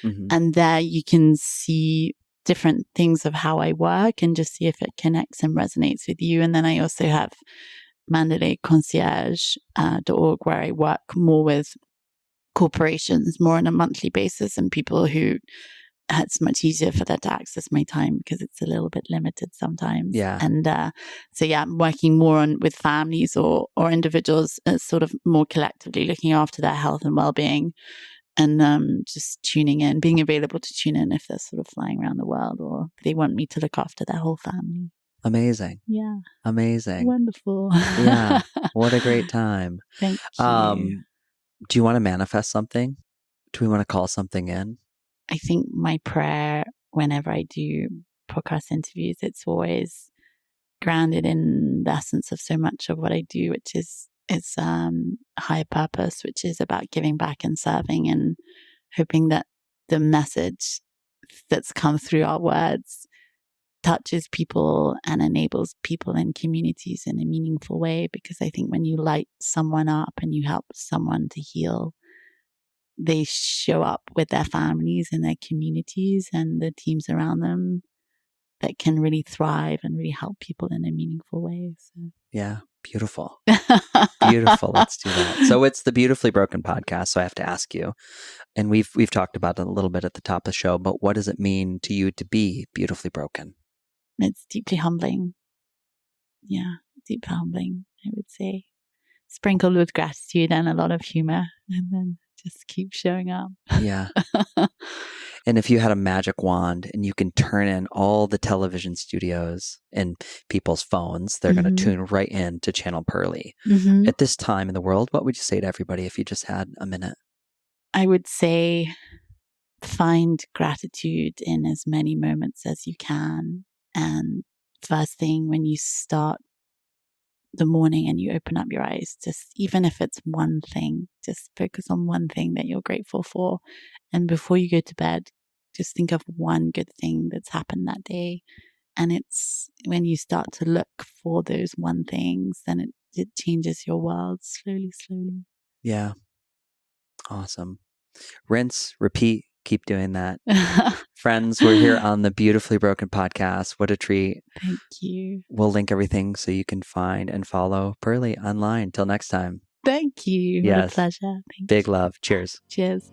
Mhm. And there you can see different things of how I work and just see if it connects and resonates with you. And then I also have MandalayConcierge.org, where I work more with corporations more on a monthly basis and people who it's much easier for them to access my time because it's a little bit limited sometimes. Yeah. And so yeah, I'm working more on with families or individuals, sort of more collectively looking after their health and well-being, and just tuning in, being available to tune in if they're sort of flying around the world or they want me to look after their whole family. Amazing. Yeah. Amazing. Wonderful. Yeah. What a great time. Thank you. Do you want to manifest something? Do we want to call something in? I think my prayer whenever I do podcast interviews, it's always grounded in the essence of so much of what I do, which is higher purpose, which is about giving back and serving, and hoping that the message that's come through our words touches people and enables people and communities in a meaningful way. Because I think when you light someone up and you help someone to heal, they show up with their families and their communities and the teams around them that can really thrive and really help people in a meaningful way. So. Yeah. Beautiful. Beautiful. Let's do that. So it's the Beautifully Broken podcast. So I have to ask you, and we've talked about it a little bit at the top of the show, but what does it mean to you to be beautifully broken? It's deeply humbling. Yeah, deeply humbling, I would say. Sprinkled with gratitude and a lot of humor, and then just keep showing up. Yeah. And if you had a magic wand and you can turn in all the television studios and people's phones, they're going to tune right in to Channel Pearly. Mm-hmm. At this time in the world, what would you say to everybody if you just had a minute? I would say find gratitude in as many moments as you can. And first thing when you start the morning and you open up your eyes, just even if it's one thing, just focus on one thing that you're grateful for. And before you go to bed, just think of one good thing that's happened that day. And it's when you start to look for those one things, then it changes your world slowly. Yeah. Awesome. Rinse, repeat, keep doing that. Friends, we're here on the Beautifully Broken podcast. What a treat. Thank you. We'll link everything so you can find and follow Pearly online. Till next time. Thank you. Yes. What a pleasure. Thank Big you. love. Cheers. Cheers.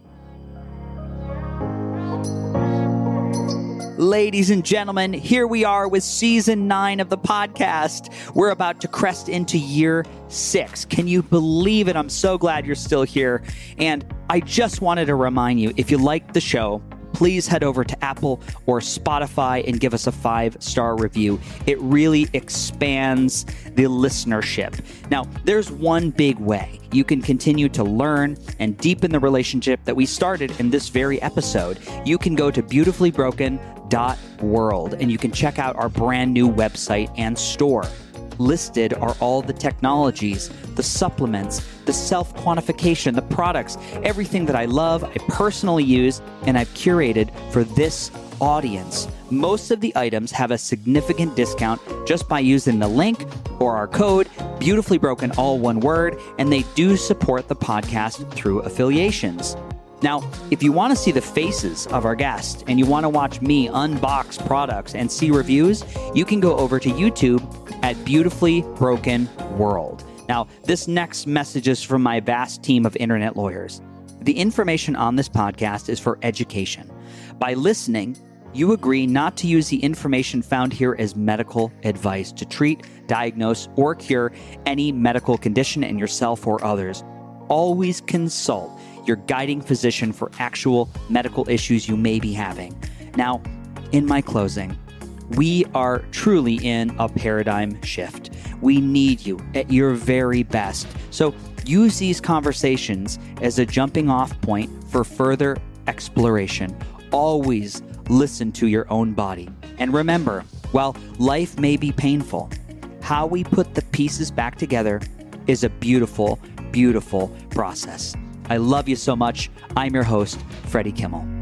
Ladies and gentlemen, here we are with season 9 of the podcast. We're about to crest into year 6. Can you believe it? I'm so glad you're still here. And I just wanted to remind you, if you liked the show, please head over to Apple or Spotify and give us a 5-star review. It really expands the listenership. Now, there's one big way you can continue to learn and deepen the relationship that we started in this very episode. You can go to beautifully.broken.world and you can check out our brand new website and store. Listed are all the technologies, the supplements, the self-quantification, the products, everything that I love, I personally use, and I've curated for this audience. Most of the items have a significant discount just by using the link or our code, Beautifully Broken, all one word, and they do support the podcast through affiliations. Now, if you want to see the faces of our guests and you want to watch me unbox products and see reviews, you can go over to YouTube at Beautifully Broken World. Now, this next message is from my vast team of internet lawyers. The information on this podcast is for education. By listening, you agree not to use the information found here as medical advice to treat, diagnose, or cure any medical condition in yourself or others. Always consult your guiding physician for actual medical issues you may be having. Now, in my closing, We are truly in a paradigm shift. We need you at your very best. So use these conversations as a jumping off point for further exploration. Always listen to your own body. And remember, while life may be painful, how we put the pieces back together is a beautiful, beautiful process. I love you so much. I'm your host, Freddie Kimmel.